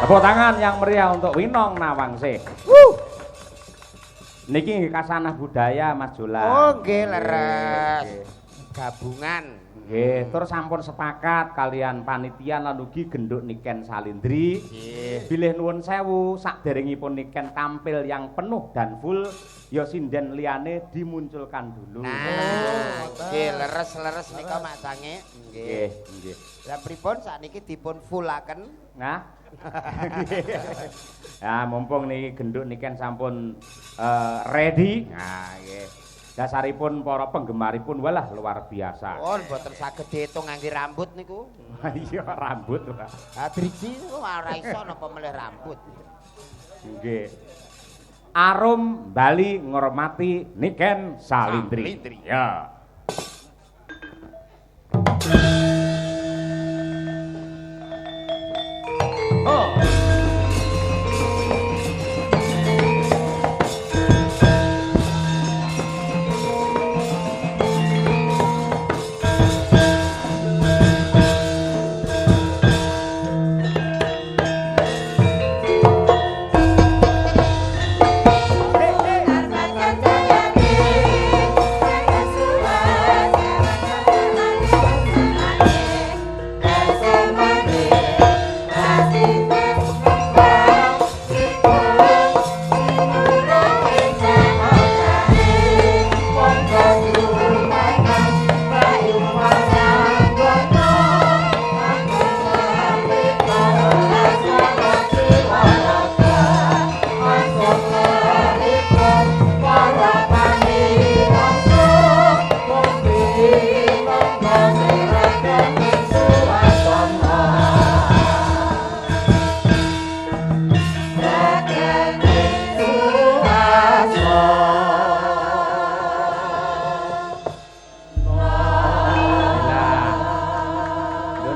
Tepuk tangan yang meriah untuk Winong Nawangse. Niki kasanah budaya Mas Jolan. Oh nggih leres. Gabungan. Nggih, terus sampun sepakat kalian panitia lan ugi genduk Niken Salindri. Nggih. Bilih nuwun sewu sakderengipun Niken tampil yang penuh dan full, ya sinden liyane dimunculkan dulu. Nah, nggih leres-leres nika Mak Sange. Nggih, nggih. Lah pripun sakniki dipun fullaken? Nah. Ya mumpung nih genduk niken sampun ready. Nah nggih. Dasaripun para penggemaripun walah luar biasa. Oh, mboten saged diitung ngangge rambut niku. Iya rambut. Ha driji niku ora iso napa melih rambut. Nggih. Arum Bali ngormati Niken Salindri. Ya.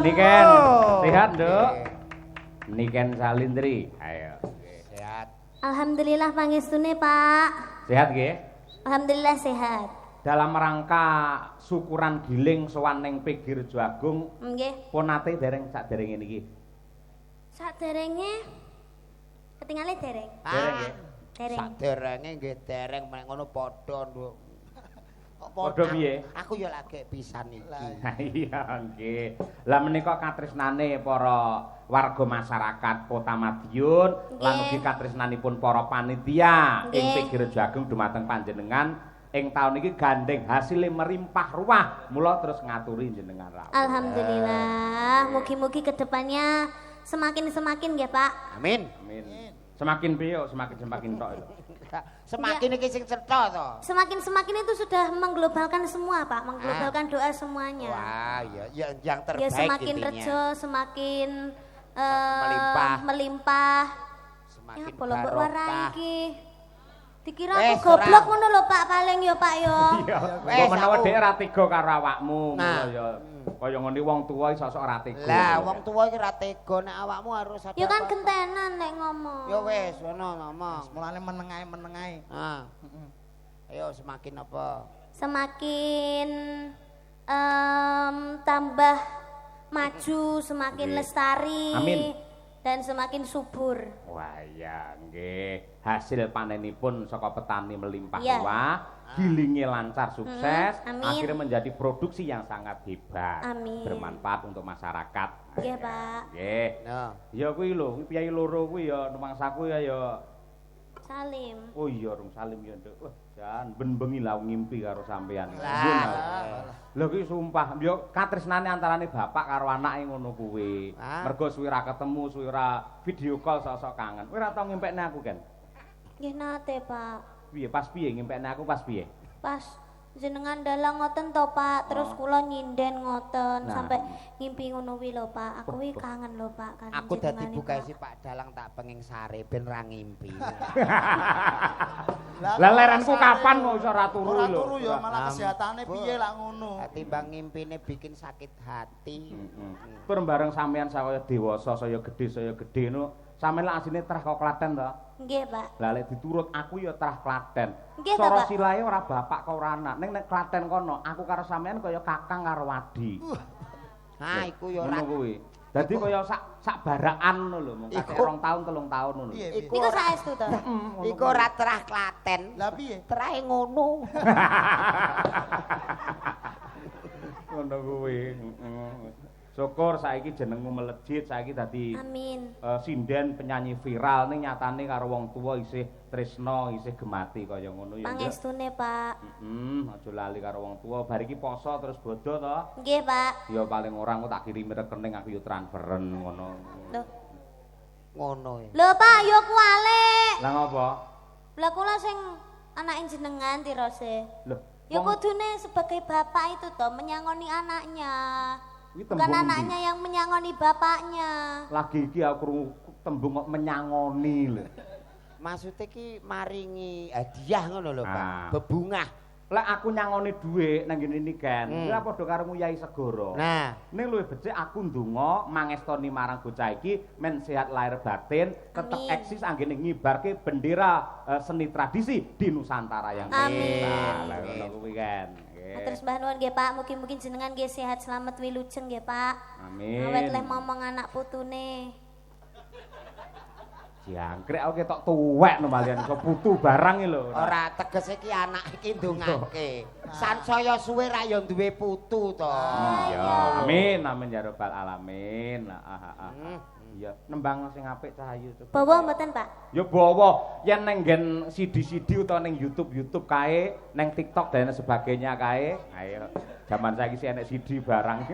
Niken, sehat, Nduk? Niken Salindri. Ayo. Sehat. Alhamdulillah pangestune, Pak. Sehat nggih? Alhamdulillah sehat. Dalam rangka syukuran giling sowan ning Pegi Rejo Agung, Nggih. pun nate dereng saderenge niki. Saderenge ketingale dereng. Dereng nggih. Dereng. Saderenge nggih dereng mek ngono padha, Nduk. Padha piye? Aku ya lagi pisan iki. Ha iya nggih. Lah menika katresnane para warga masyarakat Kota Madiun lan ugi katresnanipun para panitia ing Pegi Rejo Agung dumateng panjenengan ing taun iki gandeng hasilé merimpah ruah. Mula terus ngaturi jenengan rawuh. Alhamdulillah. Mugi-mugi kedepannya semakin ya, Pak. Amin. Amin. Semakin piye semakin tok lho. Semakin iki sing cetha to. Semakin itu sudah menglobalkan semua, Pak, menglobalkan doa semuanya. Wah, ya yang terbaik Ya semakin intinya. rejo, semakin Melimpah. Ya Semakin bolong mbok barokah. warai iki. Dikira Wes, aku goblok ora. ngono lho, Pak, paling ya, Pak ya. Iya. Wes, Kok menawa aku. dhek ra tega karo awakmu Nah. ngono ya. Kaya ngene wong tuwa iso sok ra tega. Lah, wong tuwa iki ra tega nek awakmu harus ada. Ya kan apa-apa. gentenan nek ngomong. Ya wis, ngono ngomong. Mulane menengae. Ah. Ayo semakin apa? Semakin tambah maju, semakin Nggih. lestari. Amin. Dan semakin subur. Wah ya nggih, hasil panenipun saka petani melimpah Iya. ruah, gilinge lancar sukses, amin. akhirnya menjadi produksi yang sangat hebat, Amin. bermanfaat untuk masyarakat. Nggih, Pak. Nggih. Nah, Ya kuwi lho, kuwi piyai loro kuwi ya numangsaku ya Salim. oh iya rung salim ya Nduk. Wah, jan ben-bengi lah ngimpi karo sampean. Lah. Lho kuwi sumpah, yo katresnane antarane bapak karo anake ngono kuwi. Ah. Mergo suwi ra ketemu, suwi ra video call sok-sok kangen. Kowe ora tau ngimpekne aku kan? Nggih nate, Pak. Piye pas piye ngimpekne aku pas piye? Pas jenengan dalang ngoten to, Pak. Terus kula nyinden ngoten Nah. sampai ngimpi ngono kuwi lho, Pak. Aku kuwi kangen lho, Pak, kan aku dadi jenengane, buka Pak. si Pak Dalang tak penging sare ben ra ngimpi. Lah lerenku kapan kok iso ora turu Ora lho? turu ya malah Ampun. kesehatane piye lak ngono. Timbang ngimpine bikin sakit hati. Tur bareng sampean saya dewasa, saya gedhe no. Sampeyan lak asline trah kok Klaten to. Nggih, Pak. Lah lek diturut aku ya trah Klaten. Nggih, Cara Bapak. silahe ora bapak kok ora anak. Ning nek Klaten kono, aku karo sampean kaya kakang karo wadi. Ha iku ya Ngono ora. kuwi. Dadi kaya sak barakan ngono lho, mung kakek Iku- 2 tahun 3 tahun ngono. Piye? Iku Niku ora saestu to. iku ora terah Klaten. Lah piye? Terahe ngono. Ngono kuwi. Syukur saiki jenengmu melejit, saiki dadi Amin. sinden penyanyi viral ning nyatane karo wong tuwa isih tresna, isih gemati kaya ngono ya. Nduk. Pangestune, Pak. Aja lali karo wong tuwa. Bar iki poso terus bodho to. Nggih, Pak. Ya paling ora engko tak kirimi rekening aku yo transferen ngono. Loh. Ngono ya. Lho, Pak, yo kualik. Lah ngopo? Lah kula sing anake jenengan tirose. Loh, Ya wong- kudune sebagai bapak itu toh menyangoni anaknya. Kuwi Bukan tembung anaknya ndi? yang menyangoni bapaknya. Lagi iki aku krungu tembung kok menyangoni lho. Maksudnya ki maringi hadiah ngono lho, Ah. Pak. Bebungah. Lek aku nyangoni dhuwit nang ngene iki kan, kuwi padha karo Yai Segara. Nah, Ning luwih becik aku ndonga mangestoni marang bocah iki men sehat lahir batin, tetep Amin. eksis anggene ngibarke bendera seni tradisi di Nusantara yang Amin. kita. Lah ngono kuwi kan. Nggih. Matur sembah nuwun nggih Pak, mugi-mugi jenengan nggih sehat selamat wilujeng nggih Pak. Amin. Awet leh momong anak putune. Jangkrik aku ketok tuwek no malian iso putu barang iki lho. ora tegese ki anak iki ndongake. Sansaya suwe ra ya duwe putu to. Iya. Amin amin ya rabbal alamin. Iya, nembang sing apik Cahayu coba. Bawa mboten Pak? Ya bawa yen nang nggen CD-CD utawa ning YouTube kae, nang TikTok dan sebagainya kae. Ayo. Zaman saiki sih enek CD barang.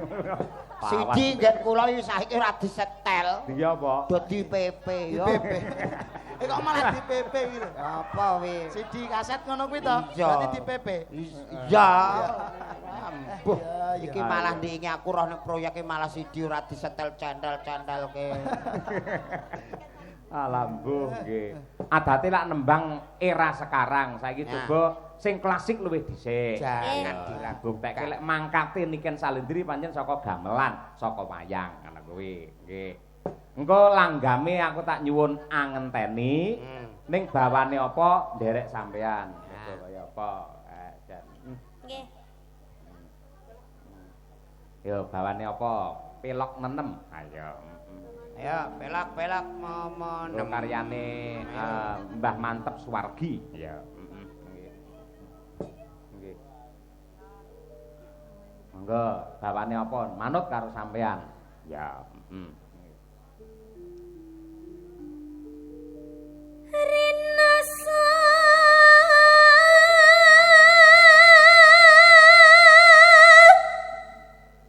Sidi nggen kula iki saiki ora disetel. Iya apa? Dadi PP yo. PP. Kok malah di PP iki lho. Apa wi? CD kaset ngono kuwi to. Iya. Berarti di PP. Iya. Ambuh. Iya, Iki malah ndingi aku roh ning proyeke malah sidi ora disetel cendel-cendelke. Alambuh nggih. Adate lak nembang era sekarang. Saiki Nah. coba sing klasik luwih dhisik. Jangan Buktekke lek mangkate Niken Salendri pancen saka gamelan, saka wayang ngono kuwi. Nggih. Engko langgame aku tak nyuwun angenteni. Ning bawane apa nderek sampean. Coba kaya apa? Jan. Nggih. Yo bawane apa? Pelok nenem. Ayo. Ayo pelak-pelak momon. Yo karyane Mbah Mantep Suwargi. Ya. Nggih. Nggih. Monggo, bawane apa? Manut karo sampean. Ya, Rinasa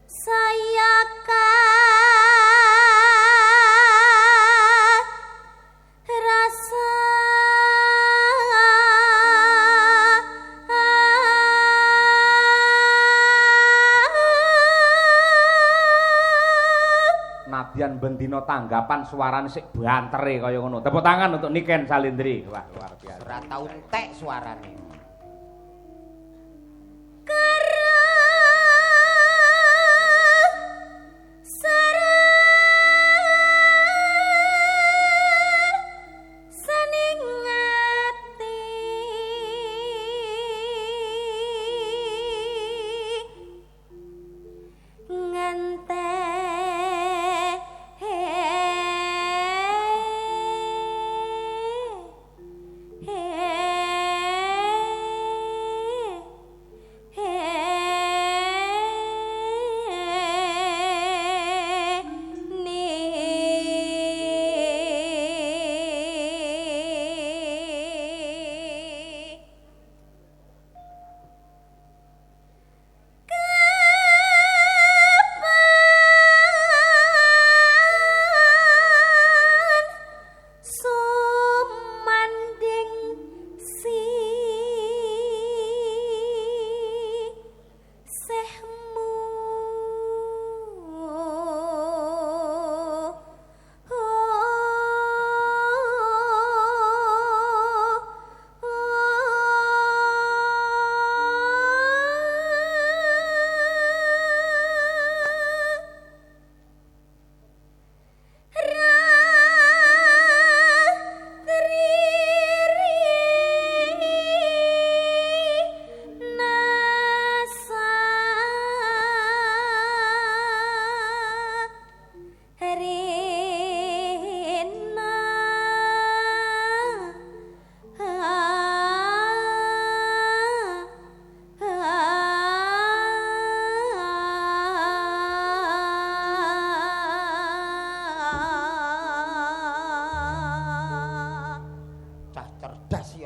saya rasa senadyan bendina tanggapan suarane sik bantere kaya ngono. Tepuk tangan untuk Niken Salindri. Wah, luar biasa. Ora tau entek suarane.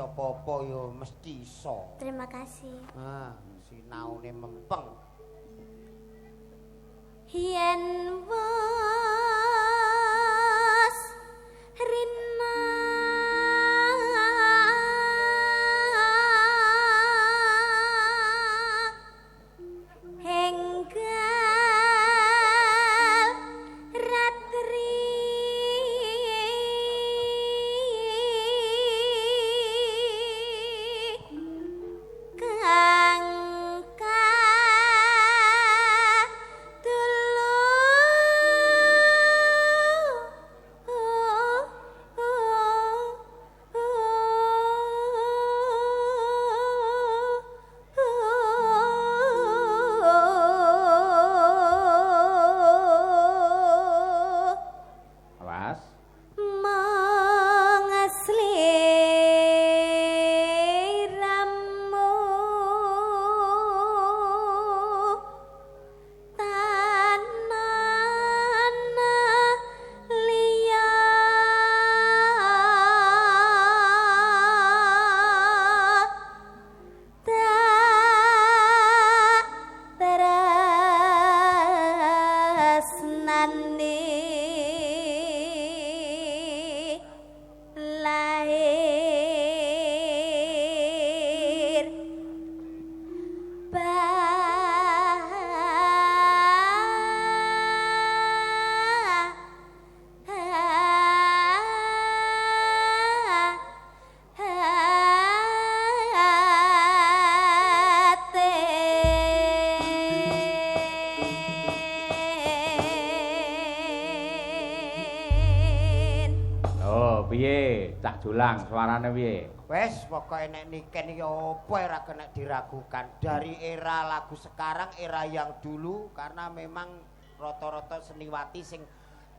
Apa-apa ya mesti iso. Terima kasih. Ah, sinaune mempeng. Yen was rina enggal ratri Julang suarane piye? Wes pokoke nek Niken iki apa ora kena diragukan. Dari era lagu sekarang, era yang dulu karena memang rata-rata seniwati sing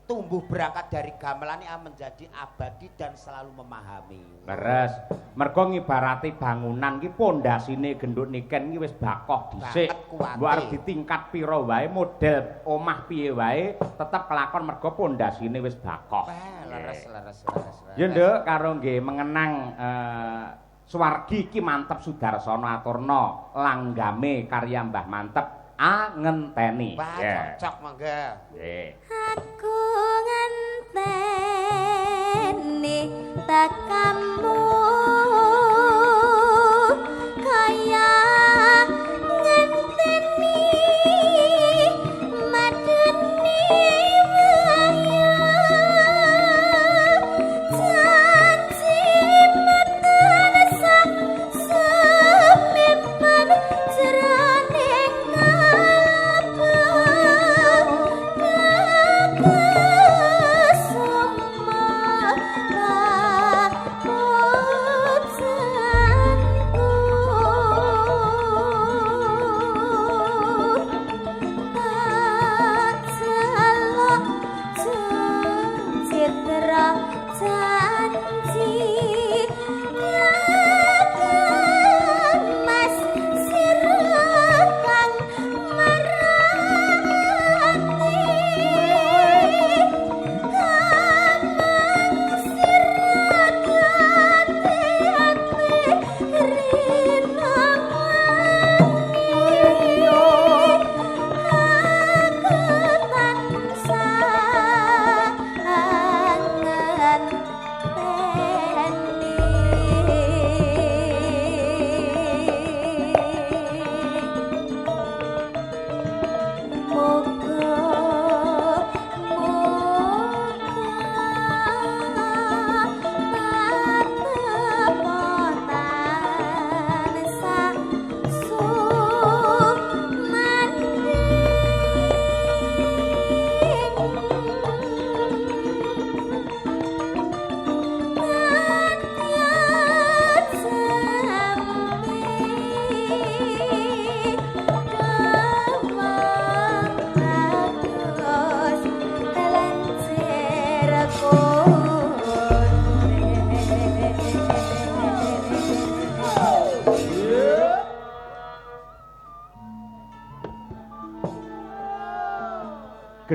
tumbuh berangkat dari gamelan menjadi abadi dan selalu memahami. Leres. Mergo ngibarati bangunan ki pondasine gendut Niken ki wis bakoh dhisik. Mbok arep ditingkat pira wae, model omah piye wae, tetep kelakon mergo pondasine wis bakoh. Leres. Ya nduk karo nggih mengenang Suwargi ki mantep Sudarsana aturna langgame karya Mbah Mantep ngenteni. Wah, cocok mangga. Nggih. Aku ngenteni tekamu kaya ngenteni madeni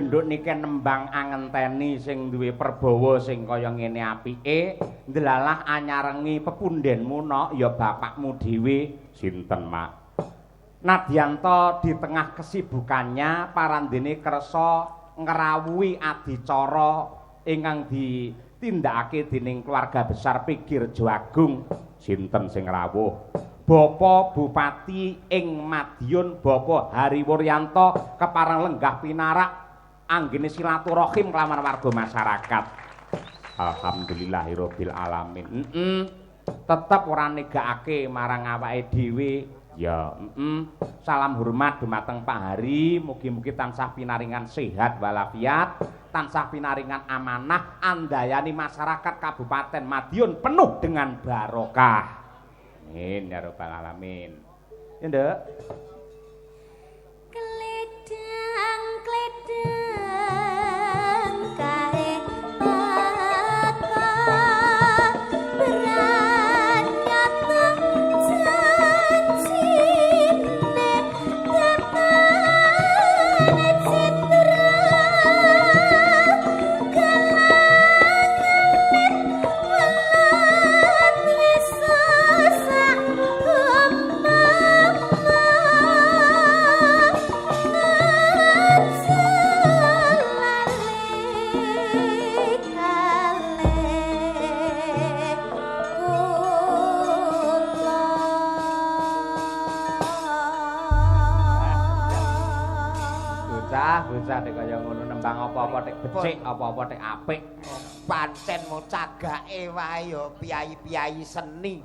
nduk niki nembang angenteni sing duwe perbawa sing kaya ngene apike ndelalah anyarengi pepundhenmu nok ya bapakmu dhewe sinten Mak Nadyanto di tengah kesibukannya parandene kersa ngrawuhi adicara ingkang ditindakake dening keluarga besar Pigirjo Agung sinten sing rawuh Bapak Bupati ing Madiun Bapak Hariwuryanto kepareng lenggah pinarak anggene silaturahim kelawan warga masyarakat. Alhamdulillahirabbil alamin. Tetep ora negakake marang awake dhewe. Ya, salam hormat dumateng Pak Hari, mugi-mugi tansah pinaringan sehat walafiat, tansah pinaringan amanah andayani masyarakat Kabupaten Madiun penuh dengan barokah. Amin ya rabbal alamin. Ya, Nduk. Kledang kae bakal beranyat janjine tetane citra Bocah nek kaya ngono nembang apa-apa tek becik, apa-apa tek apik. Pancen mau cagake wae ya piyai-piyai seni.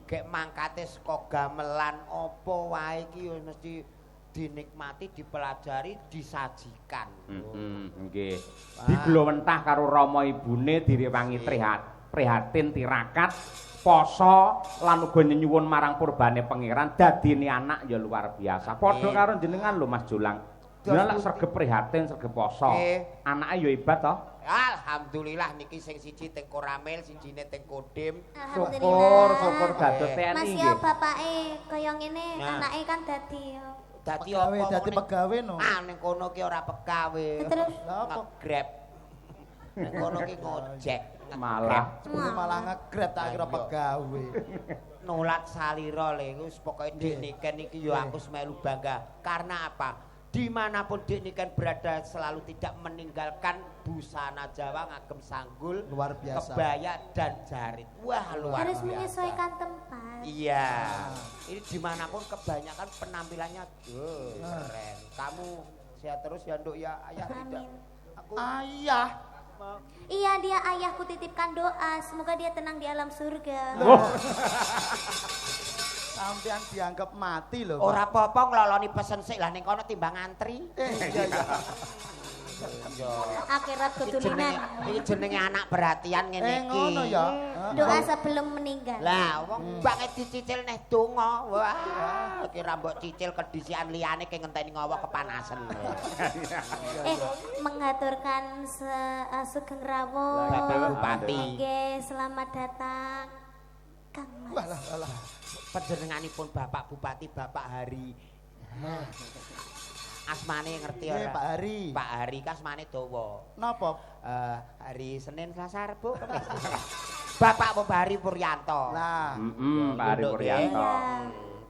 Gek mangkate saka gamelan apa wae iki ya mesti dinikmati, dipelajari, disajikan. Nggih. Diglowentah karo rama ibune direwangi prihatin tirakat poso lan uga nyuwun marang purbane pangeran dadine anak ya luar biasa. Padha karo jenengan lho Mas Jolang. Jenengan lak sregep prihatin, sregep poso. Anake ya hebat to. Alhamdulillah niki sing siji teng Koramil, sijine teng Kodim. Syukur dados TNI Mas nggih. ya bapake kaya ngene, anake kan dadi Dadi Pegawe, apa? dadi pegawe no. Ning kono ki ora pegawe. Terus Nge-grab. Ning kono ki ngojek. Malah nge-grab tak kira pegawe. Nulat salira lho iku pokoke Dik Niken iki ya aku semelu bangga. Karena apa? Dimanapun Dik Niken berada selalu tidak meninggalkan busana Jawa ngagem sanggul, luar biasa. Kebaya dan jarit. Wah, luar harus biasa. menyesuaikan tempat. Iya. Ini dimanapun kebanyakan penampilannya keren. Kamu sehat terus ya Nduk ya. Ayah tidak. Aku Ayah. Iya, dia ayahku titipkan doa, semoga dia tenang di alam surga. Sampean dianggap mati lho. ora apa-apa ngloloni pesen sik lah ning kono timbang antri. Iya iya. Akhirat keturunan. Iki jenenge anak perhatian ngene iki. Ngono ya. Doa sebelum meninggal. Lah, wong banget dicicil neh donga. Wah, iki ra mbok cicil kedisian liyane ke ngenteni ngowo kepanasan. Mengaturkan Sugeng Rawuh. Bapak Bupati. Nggih, selamat datang Kang Mas. Walah. Panjenenganipun Bapak Bupati Bapak Hari. Asmane ngerti ora? Pak Hari. Pak Hari kasmane dawa. Napa? Hari Senin Selasa Rebo. Bapak Hari Puryanto. Lah, Pak Hari Puryanto.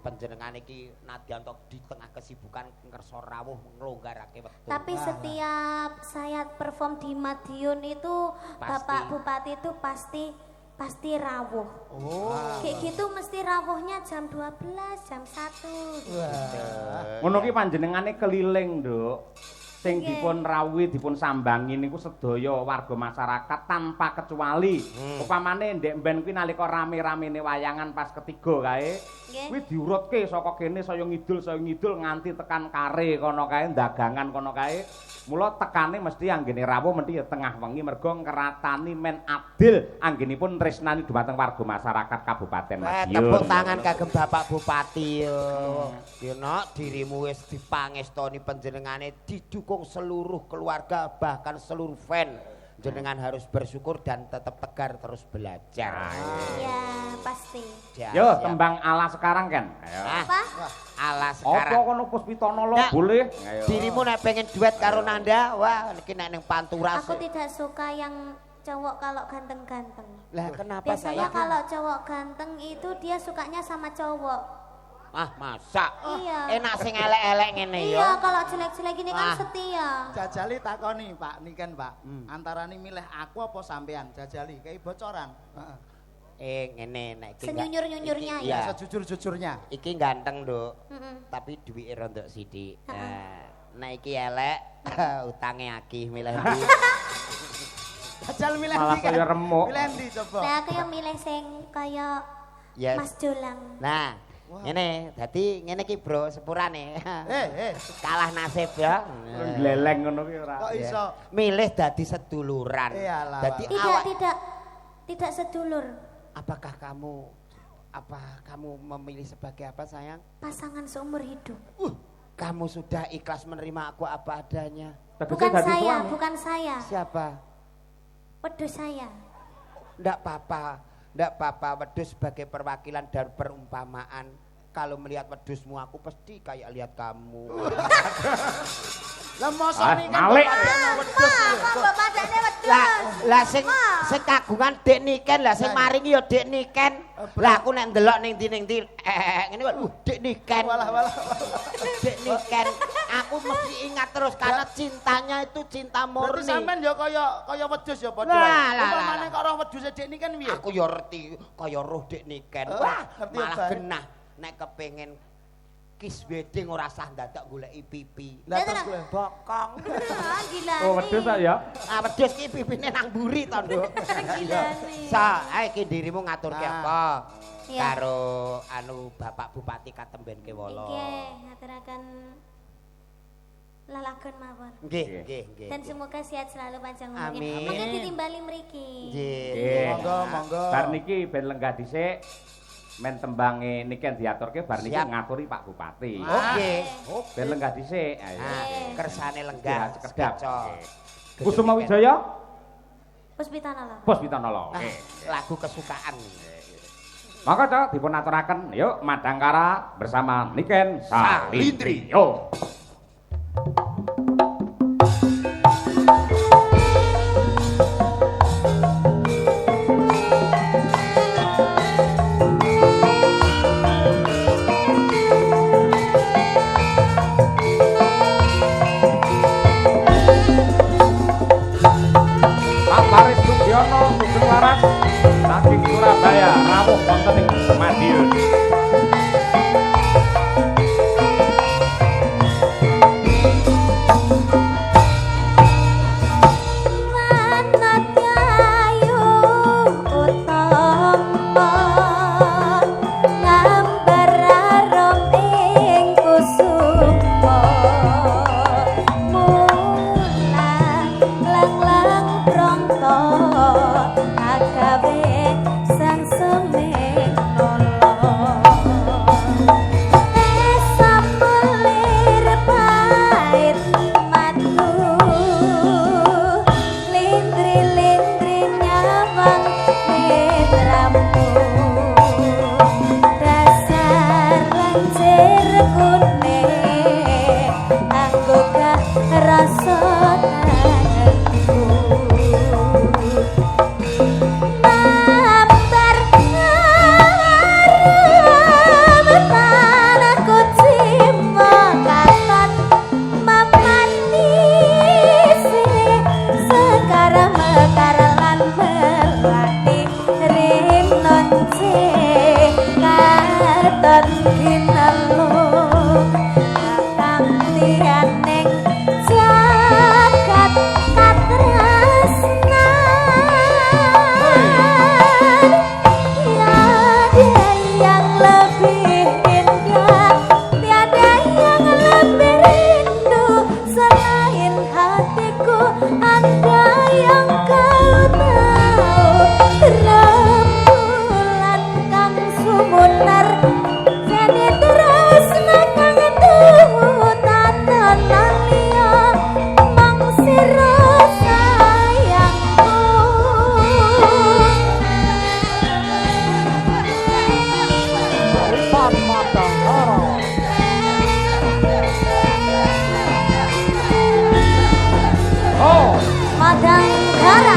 Panjenengan iki nadyanto di tengah kesibukan ngerso rawuh nglonggarake wektu. Tapi setiap saya perform di Madiun itu Bapak Bupati itu pasti rawuh. Kayak gitu mesti rawuhnya jam 12, jam 1. Ngono ki panjenengane keliling, Nduk. Sing dipun rawuhi, dipun sambangi niku sedaya warga masyarakat tanpa kecuali. Upamane ndek mben kuwi nalika rame-ramene wayangan pas ketiga kae, kuwi diurutke saka kene saya ngidul nganti tekan kare kono kae, dagangan kono kae. Mula tekane mesti anggene rawuh mesti ya tengah wengi mergo ngratani men adil anggenipun tresnani dumateng warga masyarakat Kabupaten Madiun. Tepuk tangan kagem Bapak Bupati. Ya nok dirimu wis dipangestoni panjenengane didukung seluruh keluarga bahkan seluruh fan jenengan harus bersyukur dan tetap tegar terus belajar. Iya, pasti. Yo, tembang ala sekarang kan. Ayo. Apa? Ala sekarang. Apa kono Puspitono lo Nah, boleh? Dirimu nek pengen duet karo Nanda, wah iki nek ning Pantura. Aku tidak suka yang cowok kalau ganteng-ganteng. Lah kenapa Biasanya saya? kalau cowok ganteng itu dia sukanya sama cowok. Ah, masa? Iya. Enak sing elek-elek ngene ya. Iya, kalau jelek-jelek gini kan Ah. setia. Jajali takoni Pak Niken Pak. Antarane milih aku apa sampean? Jajali kayak bocoran. Heeh. Ngene nek iki. Senyunyur-nyunyurnya iki- ya. Iya. Sejujur-jujurnya. Iki ganteng, Nduk. Mm-mm. Tapi duwike rontok sithik. Nah, nek iki elek, utange akeh milih ndi. Jajal milih Malah ndi kan? kaya remuk. Milih ndi coba? Nah, aku yang milih sing kaya Yes. Mas Jolang. Nah, ngene, dadi ngene iki, Bro, sepurane. Kalah nasib ya. Gleleng ngono ki ora. Kok iso? Milih dadi seduluran. Iyalah, Dadi Tidak, awak tidak sedulur. apakah kamu memilih sebagai apa, sayang? Pasangan seumur hidup. Kamu sudah ikhlas menerima aku apa adanya. Bukan saya, bukan saya. Siapa? Wedus saya. Ndak apa-apa, wedus sebagai perwakilan dari perumpamaan. Kalau melihat wedusmu aku pasti kayak lihat kamu. Lah mosok Ah, nih kan malik. wedhus. Bapak adanya wedus. Lah sing kagungan Dek Niken, lah sing maringi ya Dek Niken. Lah aku nek ndelok ning ndi ngene kok Dek Niken. Walah. Dek Niken. Aku mesti ingat terus karena cintanya itu cinta Berarti murni. sampean ya kaya wedhus ya padha. Lah. Umpamane kok roh wedhus Dek Niken piye? Aku ya ngerti kaya roh Dek Niken. Oh, Wah, ngerti malah apa? genah nek kepengin kiss wedding ora sah dadak goleki pipi. Lah terus Lah, Bokong. Gila Oh, wedhus tak ya? Ah, wedhus ki pipine nang mburi to, Nduk. Gila nih. Sa, ae ki dirimu ngaturke Ah. apa? Iya. Karo Bapak Bupati Katemben Kewolo. Nggih, ngaturaken lalagon mawon. Nggih. Dan semoga sehat selalu panjang umurnya. Amin. Mangga ditimbali mriki. Nggih. Monggo. Bar niki ben lenggah dhisik. Men tembange niki diaturke bar niki Siap. ngaturi Pak Bupati. Oke. Ben lenggah dhisik. Ayo. Nah, kersane lenggah Sekedap. sekeco. Kusuma Wijaya, Puspitanala. Puspitanala. Ah, lagu kesukaan. Maka cok dipun aturaken yuk Madangkara bersama Niken Salindri. Yo. Pak Faris Sugiono Sugeng Laras saking Surabaya rawuh wonten ing Madiun. Padang Negara.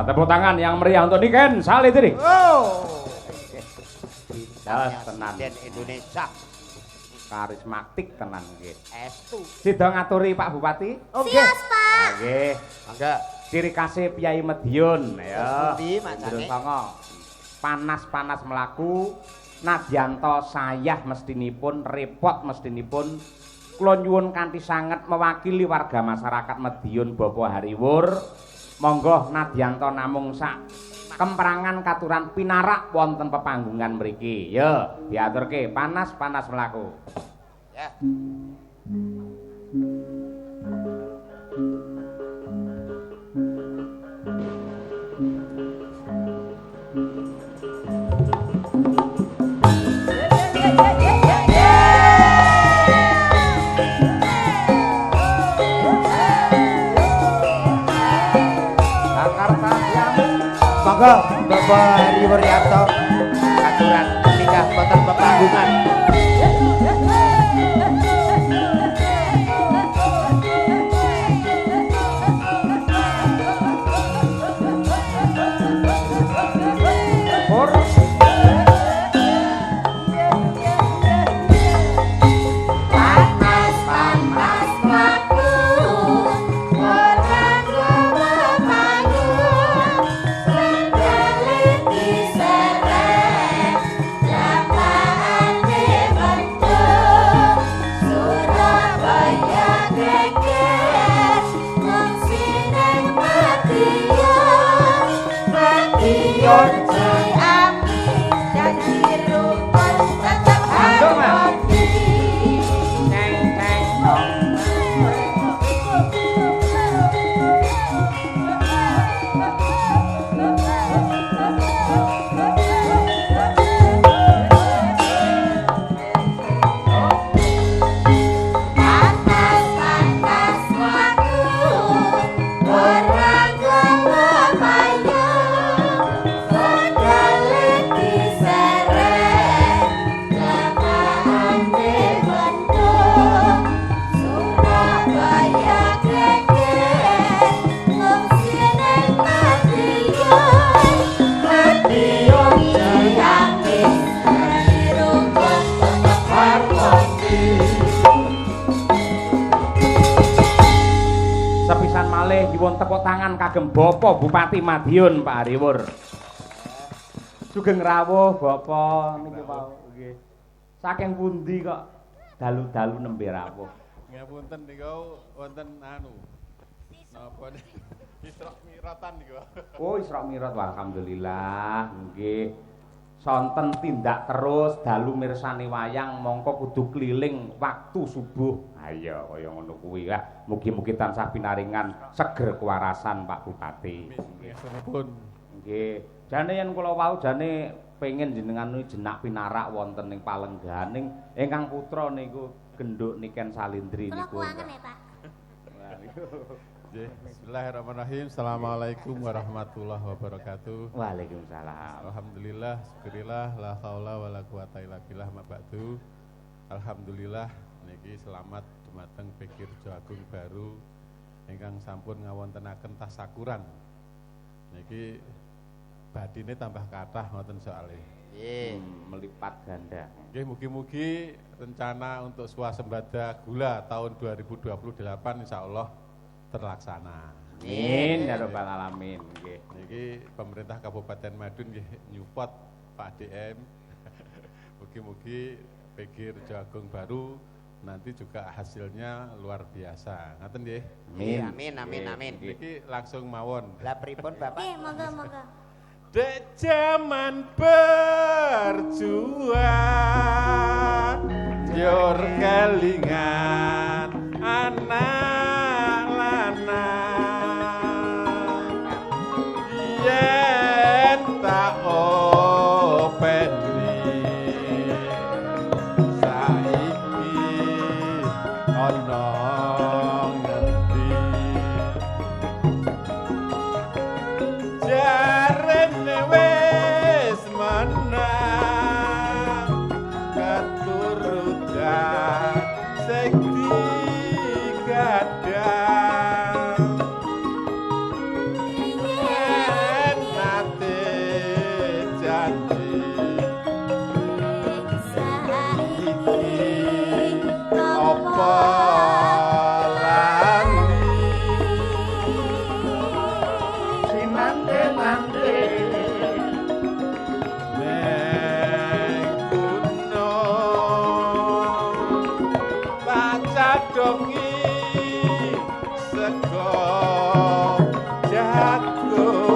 Tepuk tangan yang meriah untuk Niken Salitri. Oh. Tenan Indonesia. Karismatik tenan nggih. Estu. Sida ngaturi Pak Bupati. Sias, Pak. Nggih. Mangga. Ciri khasé Piyai Madiun ya. Pundi macane? Panas-panas melaku, nadyanto sayah mestinipun, repot mestinipun. Kula nyuwun kanthi sanget mewakili warga masyarakat Madiun Bapak Hariwur. Monggo nadyanto namung sak kemperangan katuran pinarak wonten pepanggungan mriki. Ya, diaturke panas-panas mlaku. Ya. Monggo Bapak Hariwur Yanto aturan nikah wonten pepanggungan. Bye. tepuk tangan kagem Bapak Bupati Madiun Pak Hariwur. Sugeng rawuh Bapak niki wau nggih. Saking pundi kok dalu-dalu nembe rawuh? Ngapunten niku wonten anu. Napa Isra Miratan niku. Oh, Isra Mi'raj alhamdulillah nggih. Sonten tindak terus dalu mirsani wayang mongko kudu keliling waktu subuh. Ayo kaya ngono kuwi lah. Mugi-mugi tansah pinaringan seger kewarasan Pak Bupati. Nggih, sampun. Nggih. Jane yen kula wau jane pengen jenengan jenak pinarak wonten ing palengganing ingkang putra niku genduk Niken Salindri niku. Kula kuangen ya, Pak. Bismillahirrahmanirrahim. Assalamualaikum warahmatullahi wabarakatuh. Waalaikumsalam. Alhamdulillah, syukurillah, la haula wala quwata illa billah ma ba'du. Alhamdulillah niki selamat dumateng Pikir Jagung Baru ingkang sampun ngawontenaken tasakuran. Niki badine tambah kathah ngoten soalé. Melipat ganda. Nggih mugi-mugi rencana untuk swasembada gula tahun 2028 insyaallah terlaksana. Amin ya rabbal alamin nggih. Niki pemerintah Kabupaten Madiun nggih nyupport Pak DM. Mugi-mugi Pikir Jagung Baru nanti juga hasilnya luar biasa. Ngaten nggih. Amin. Niki langsung mawon. Lah pripun Bapak? Nggih, monggo. Dek zaman berjuang Yor kelingan anak lanang Yen tak openi Saiki ono ngendi Jarene wis menang keturutan sing digadang yen nate janji saiki apa dongi sego jagung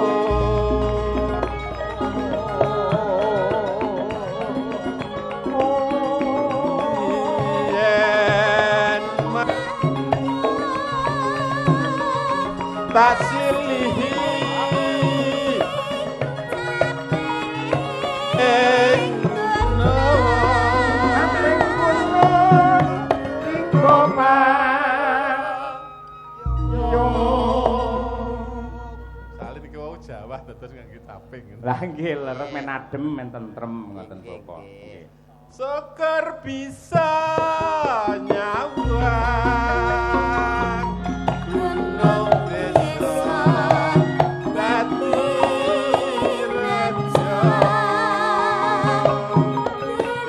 yen tak silihi Jawa terus ngangge taping. Lah nggih lerep men adem men tentrem ngoten Bapak. Nggih. Syukur bisa nyawang gunung desa dadi rejo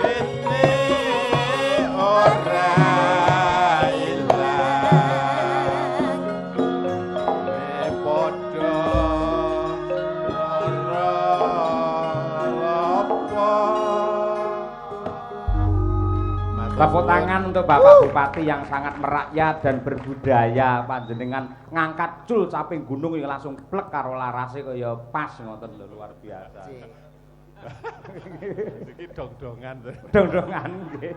ini ora ilang padha Tepuk tangan untuk Bapak Bupati yang sangat merakyat dan berbudaya panjenengan ngangkat cul caping gunung yang langsung plek karo larase kaya pas ngoten lho luar biasa. Iki dong-dongan. Dong-dongan nggih.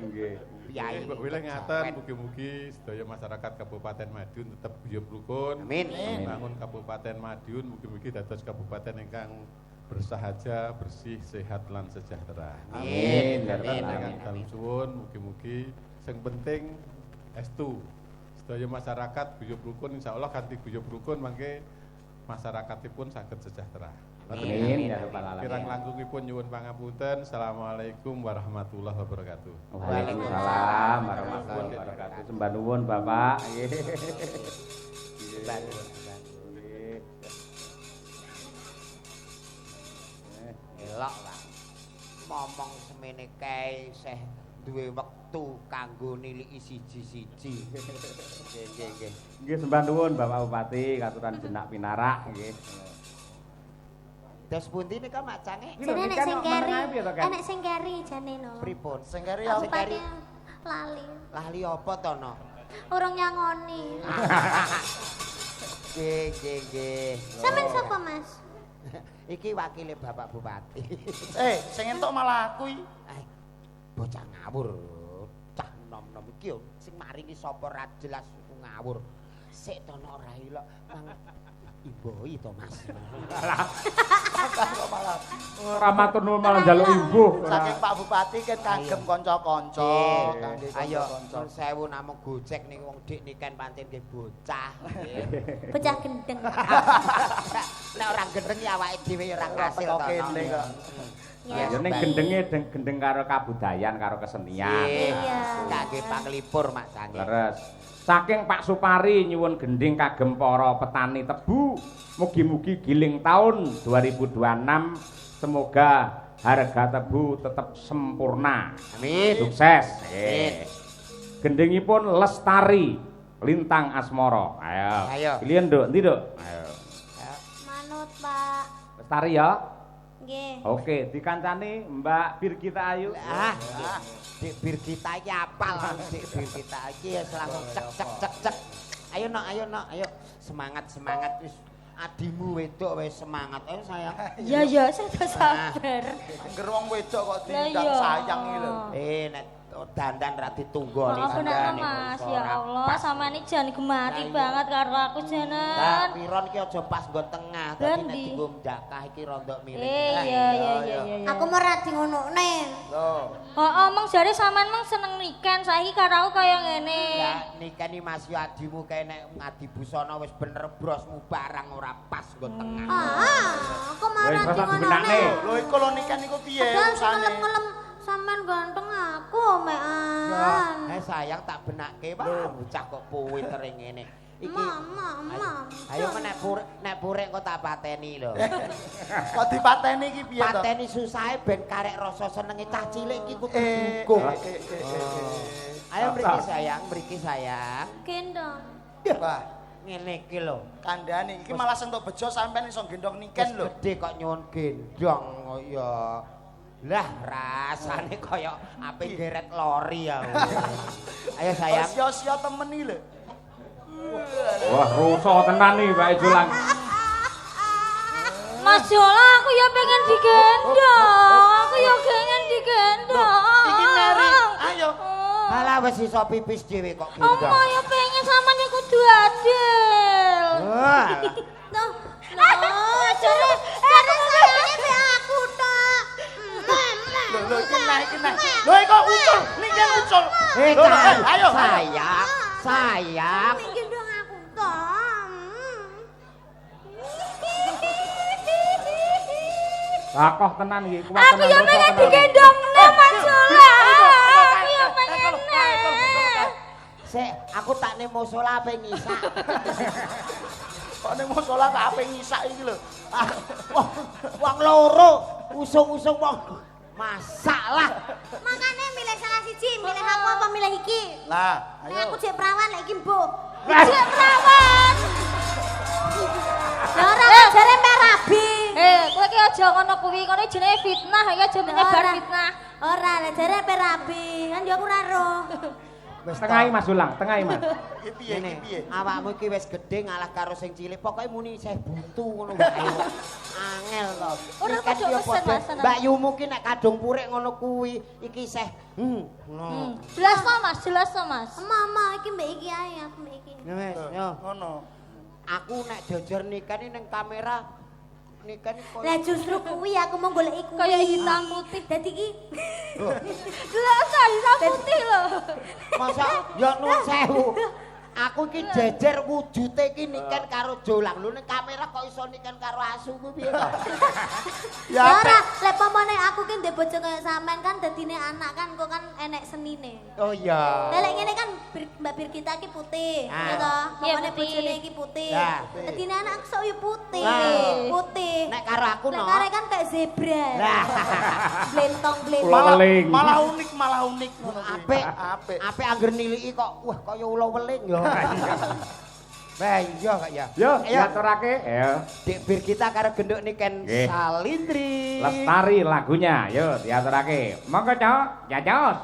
Nggih. Piyayi. Mbok wilih ngaten mugi-mugi sedaya masyarakat Kabupaten Madiun tetap guyub rukun. Amin. Bangun Kabupaten Madiun mugi-mugi dados kabupaten ingkang bersahaja, bersih, sehat lan sejahtera. Amin. Dengan dalem suwun mugi-mugi sing penting estu sedaya masyarakat guyub rukun insyaallah kanthi guyub rukun mangke masyarakatipun saged sejahtera. Amin ya rabbal alamin. Kirang langgungipun nyuwun pangapunten. Assalamualaikum warahmatullahi wabarakatuh. Waalaikumsalam warahmatullahi wabarakatuh. Sembah nuwun Bapak. Nggih. Sembah nuwun. Elok lah. Momong semene kae isih duwe wektu kanggo niliki siji-siji. Nggih. Nggih sembah nuwun Bapak Bupati katuran jenak pinarak nggih. Terus pundi nika macange? Jane nek sing keri. Enek sing keri jane no. Pripun? Sing keri Aku sing keri. lali. Lali apa to no? Urung nyangoni. Nggih. Sampeyan sapa, Mas? Iki wakile Bapak Bupati. Sing entuk malah aku iki. Bocah ngawur. Cah nom-nom iki yo sing maringi sapa ra jelas ngawur. Sik to nek ora ilok mang imboi to Mas. Malah Ora matur nuwun malah njaluk imbuh. saking Pak Bupati kan kagem kanca-kanca, kangge Ayo kanca-kanca. nun sewu namung gojek ning wong dik niken pancen nggih bocah. Bocah gendeng. Nek ora gendeng ya awake dhewe ora kasil teko to. kene kok. Ya ning gendenge gendeng karo kabudayan karo kesenian. Iya. Kangge panglipur Mak Sange. Leres. Saking Pak Supari nyuwun gending kagem para petani tebu, mugi-mugi giling tahun 2026 semoga harga tebu tetap sempurna. Amin. Sukses. Amin. Gendingipun Lestari Lintang Asmara. Ayo. Pilihan Nduk, ndi Nduk? Ayo. Manut, Pak. Lestari ya. Nggih. Oke, dikancani Mbak Birgita Ayu. Dik Birgita iki apal, Dik Birgita iki langsung cek. Ayo nok, ayo. Semangat wis. Adimu wedok wis semangat. Ayo sayang. Ya, saya sabar. Angger wong wedok kok Lah diundang iya. sayang iki lho. Nek dandan ra ditunggoni Maaf benar Mas, ya Allah, sama ini jangan gemati banget karo aku Nah, janan. piron ki aja pas nggo tengah, dadi nek Dendi. dienggo ndakah iki rondok miring. Iya. Aku mau ra di ngonokne. Loh, Omong jare sampean meng seneng niken, saiki karo aku kaya ngene. Ya nikeni Mas yo adimu kae nek ngadi busana wis bener brosmu barang ora pas nggo tengah. Aku mau Wis ra di rasa ngonokne. dibenakne. lho iku lho nikan niku piye Padahal sing usane? ngelem-ngelem sampean ganteng aku mean. Sayang tak benake, Pak. Bocah kok puwiter ngene. Iki Mama. Ayo nek purek kok tak pateni lho. Kok dipateni iki piye to? Pateni susahe ben karek rasa senenge cah cilik iki kudu Eh, dukung. eh. Ayo mriki sayang. Gendong. Wah, Ngene iki lho. kandhane iki malah sentuk bejo sampean iso gendong niken lho. Gede kok nyuwun gendong ya. Lah rasane kaya ape geret lori ya. Ayo sayang. Sia-sia temen iki lho. Wah, rusak tenan nih Pak Jolang. Mas Jola, aku ya pengen digendong. Aku ya pengen digendong. Iki Mary, ayo. Alah wis iso pipis dhewe kok Oma gendong. ya pengen sampean ya kudu adil. Wah. Tuh. Jare sayangnya be aku tok. Lho iki naik. Lho iku ucul, niken ucul. Lho, ayo. Sayang. Gendong aku tok. Lakoh tenan iki, kuat Aku tenan. ya rusak pengen tenan. digendong Mas Jola. Aku ya pengen. Sik, aku tak ning musola ape ngisak. Kok ning musola tak ape ngisak iki lho. Wong loro usung-usung wong masalah. Makane milih salah siji, milih aku apa milih iki? Lah, Nek aku ayo. jek perawan lek iki mbuh. Cek perawan. Lah ora jare perabi. Kowe ki aja ngono kuwi, kono jenenge fitnah, ya aja menyebar fitnah. Ora lek jare perabi, kan yo aku ora roh. Wis Tengahi Mas Jolang, tengahi Mas. Iki piye iki piye? Awakmu iki wis gedhe ngalah karo sing cilik. Pokoke muni isih buntu ngono wae. Angel to. Ora Iki kan padha yo pesen, padha. Mas, tenan. Mbak Yumu ki nek kadung purek ngono kuwi iki isih ngono. Jelas to Mas. Mama iki mbek iki ae, aku mbek iki. Wis, yo. Ngono. Aku nek jujur nikah ning kamera nikah Lah justru kuwi aku mau goleki kuwi. Kayak hitam putih. Dadi iki Jelas hitam putih lho. masa yo nuwun sewu. Aku iki jejer wujude iki niken karo Jolang. Lho ning kamera kok iso niken karo asu ku piye to? Ya ora, lek pamane aku ki ndek bojo kaya sampean kan dadine anak kan kok kan enek senine. Oh iya. Lek ngene kan Mbak Birgita ki putih, ya toh? Pamane bojone iki putih. Dadine anak sok yo putih. Putih. Nek karo aku no. Nek kare kan kayak zebra. Blentong-blentong. Malah unik ngono kuwi. Apik anggere niliki kok wah kaya ula weling ya. Wah iya kok ya. Yo, diaturake. Ayo. Dik Birgita karo genduk niken Salindri. Lestari lagunya. Yo, diaturake. Monggo, Cok. Jajos.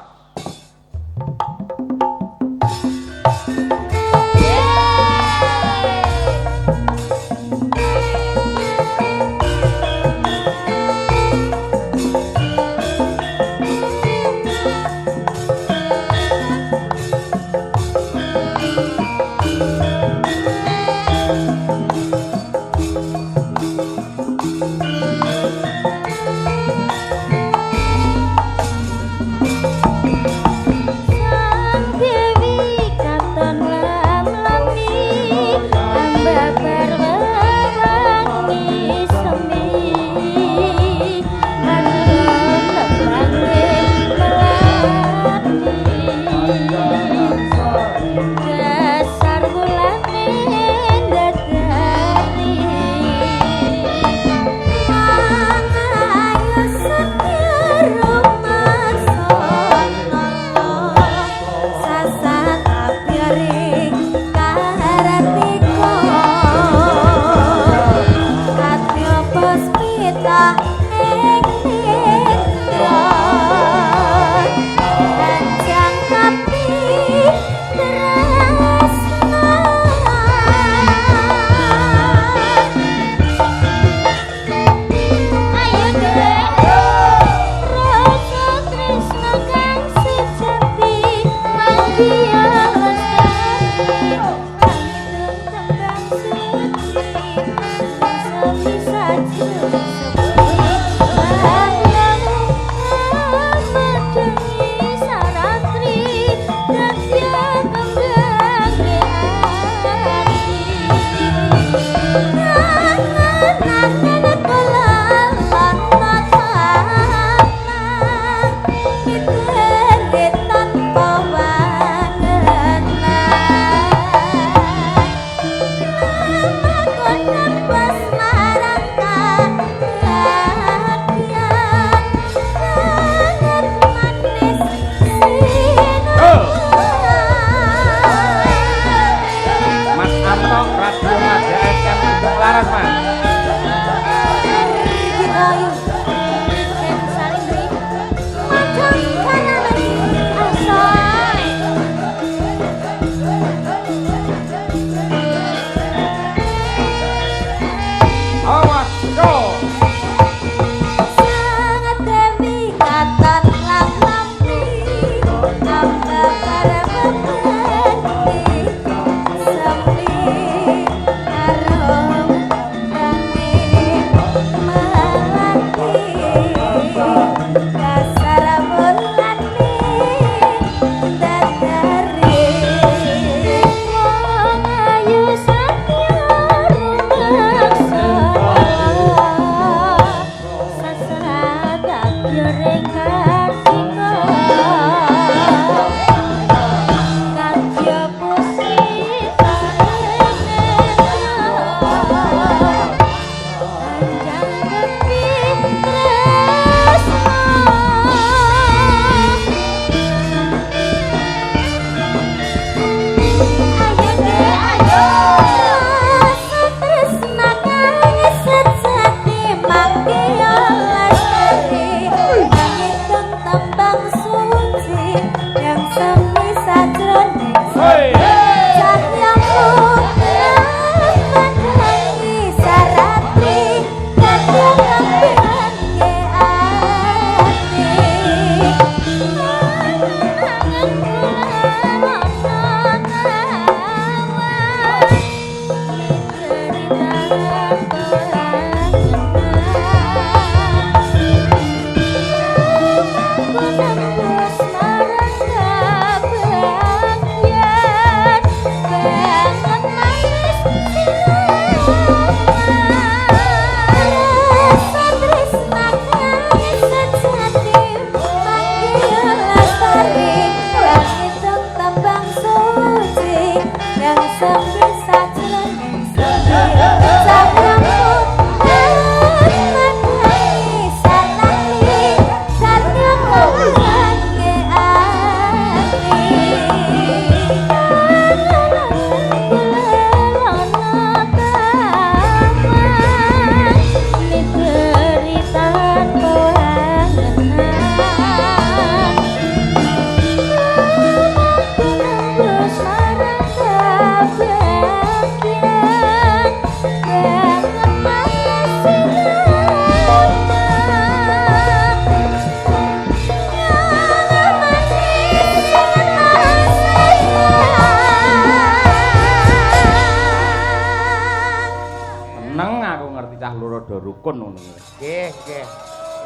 rukun ngono. Nggih, nggih.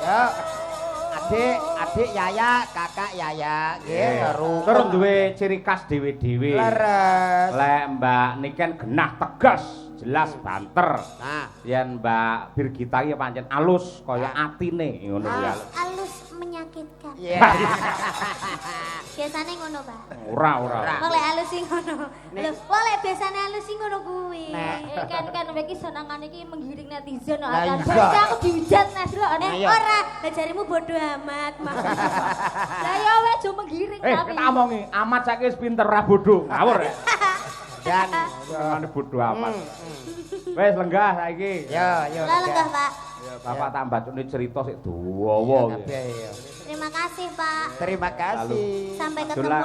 Ya. Adik Yaya, kakak Yaya, nggih, rukun. Terus duwe ciri khas dhewe-dhewe. Leres. Lek Mbak niken genah tegas, jelas banter. Nah, Yen Mbak Birgita iki pancen alus kaya atine ngono kuwi. Halus menyakitkan. Iya. Biasane ngono, Pak. Ora. Kok lek halus sing ngono. Lho, kok lek biasane halus sing ngono kuwi. Kan iki senengan iki menggiring netizen kok. Lah Kan iya. bisa aku dihujat Mas lho nek Ayo. Ora, lah jarimu bodoh amat, Mas. Lah ya wis jo menggiring tapi. Kita omongi, amat saiki wis pinter ra bodho. Ngawur ya. Dan Ngene bodho amat. Wis lenggah saiki. yo. Lah lenggah, Pak. Ya Bapak tambah cerita sik dawa. Iya. Terima kasih, Pak. Terima kasih. Sampai Dolan. ketemu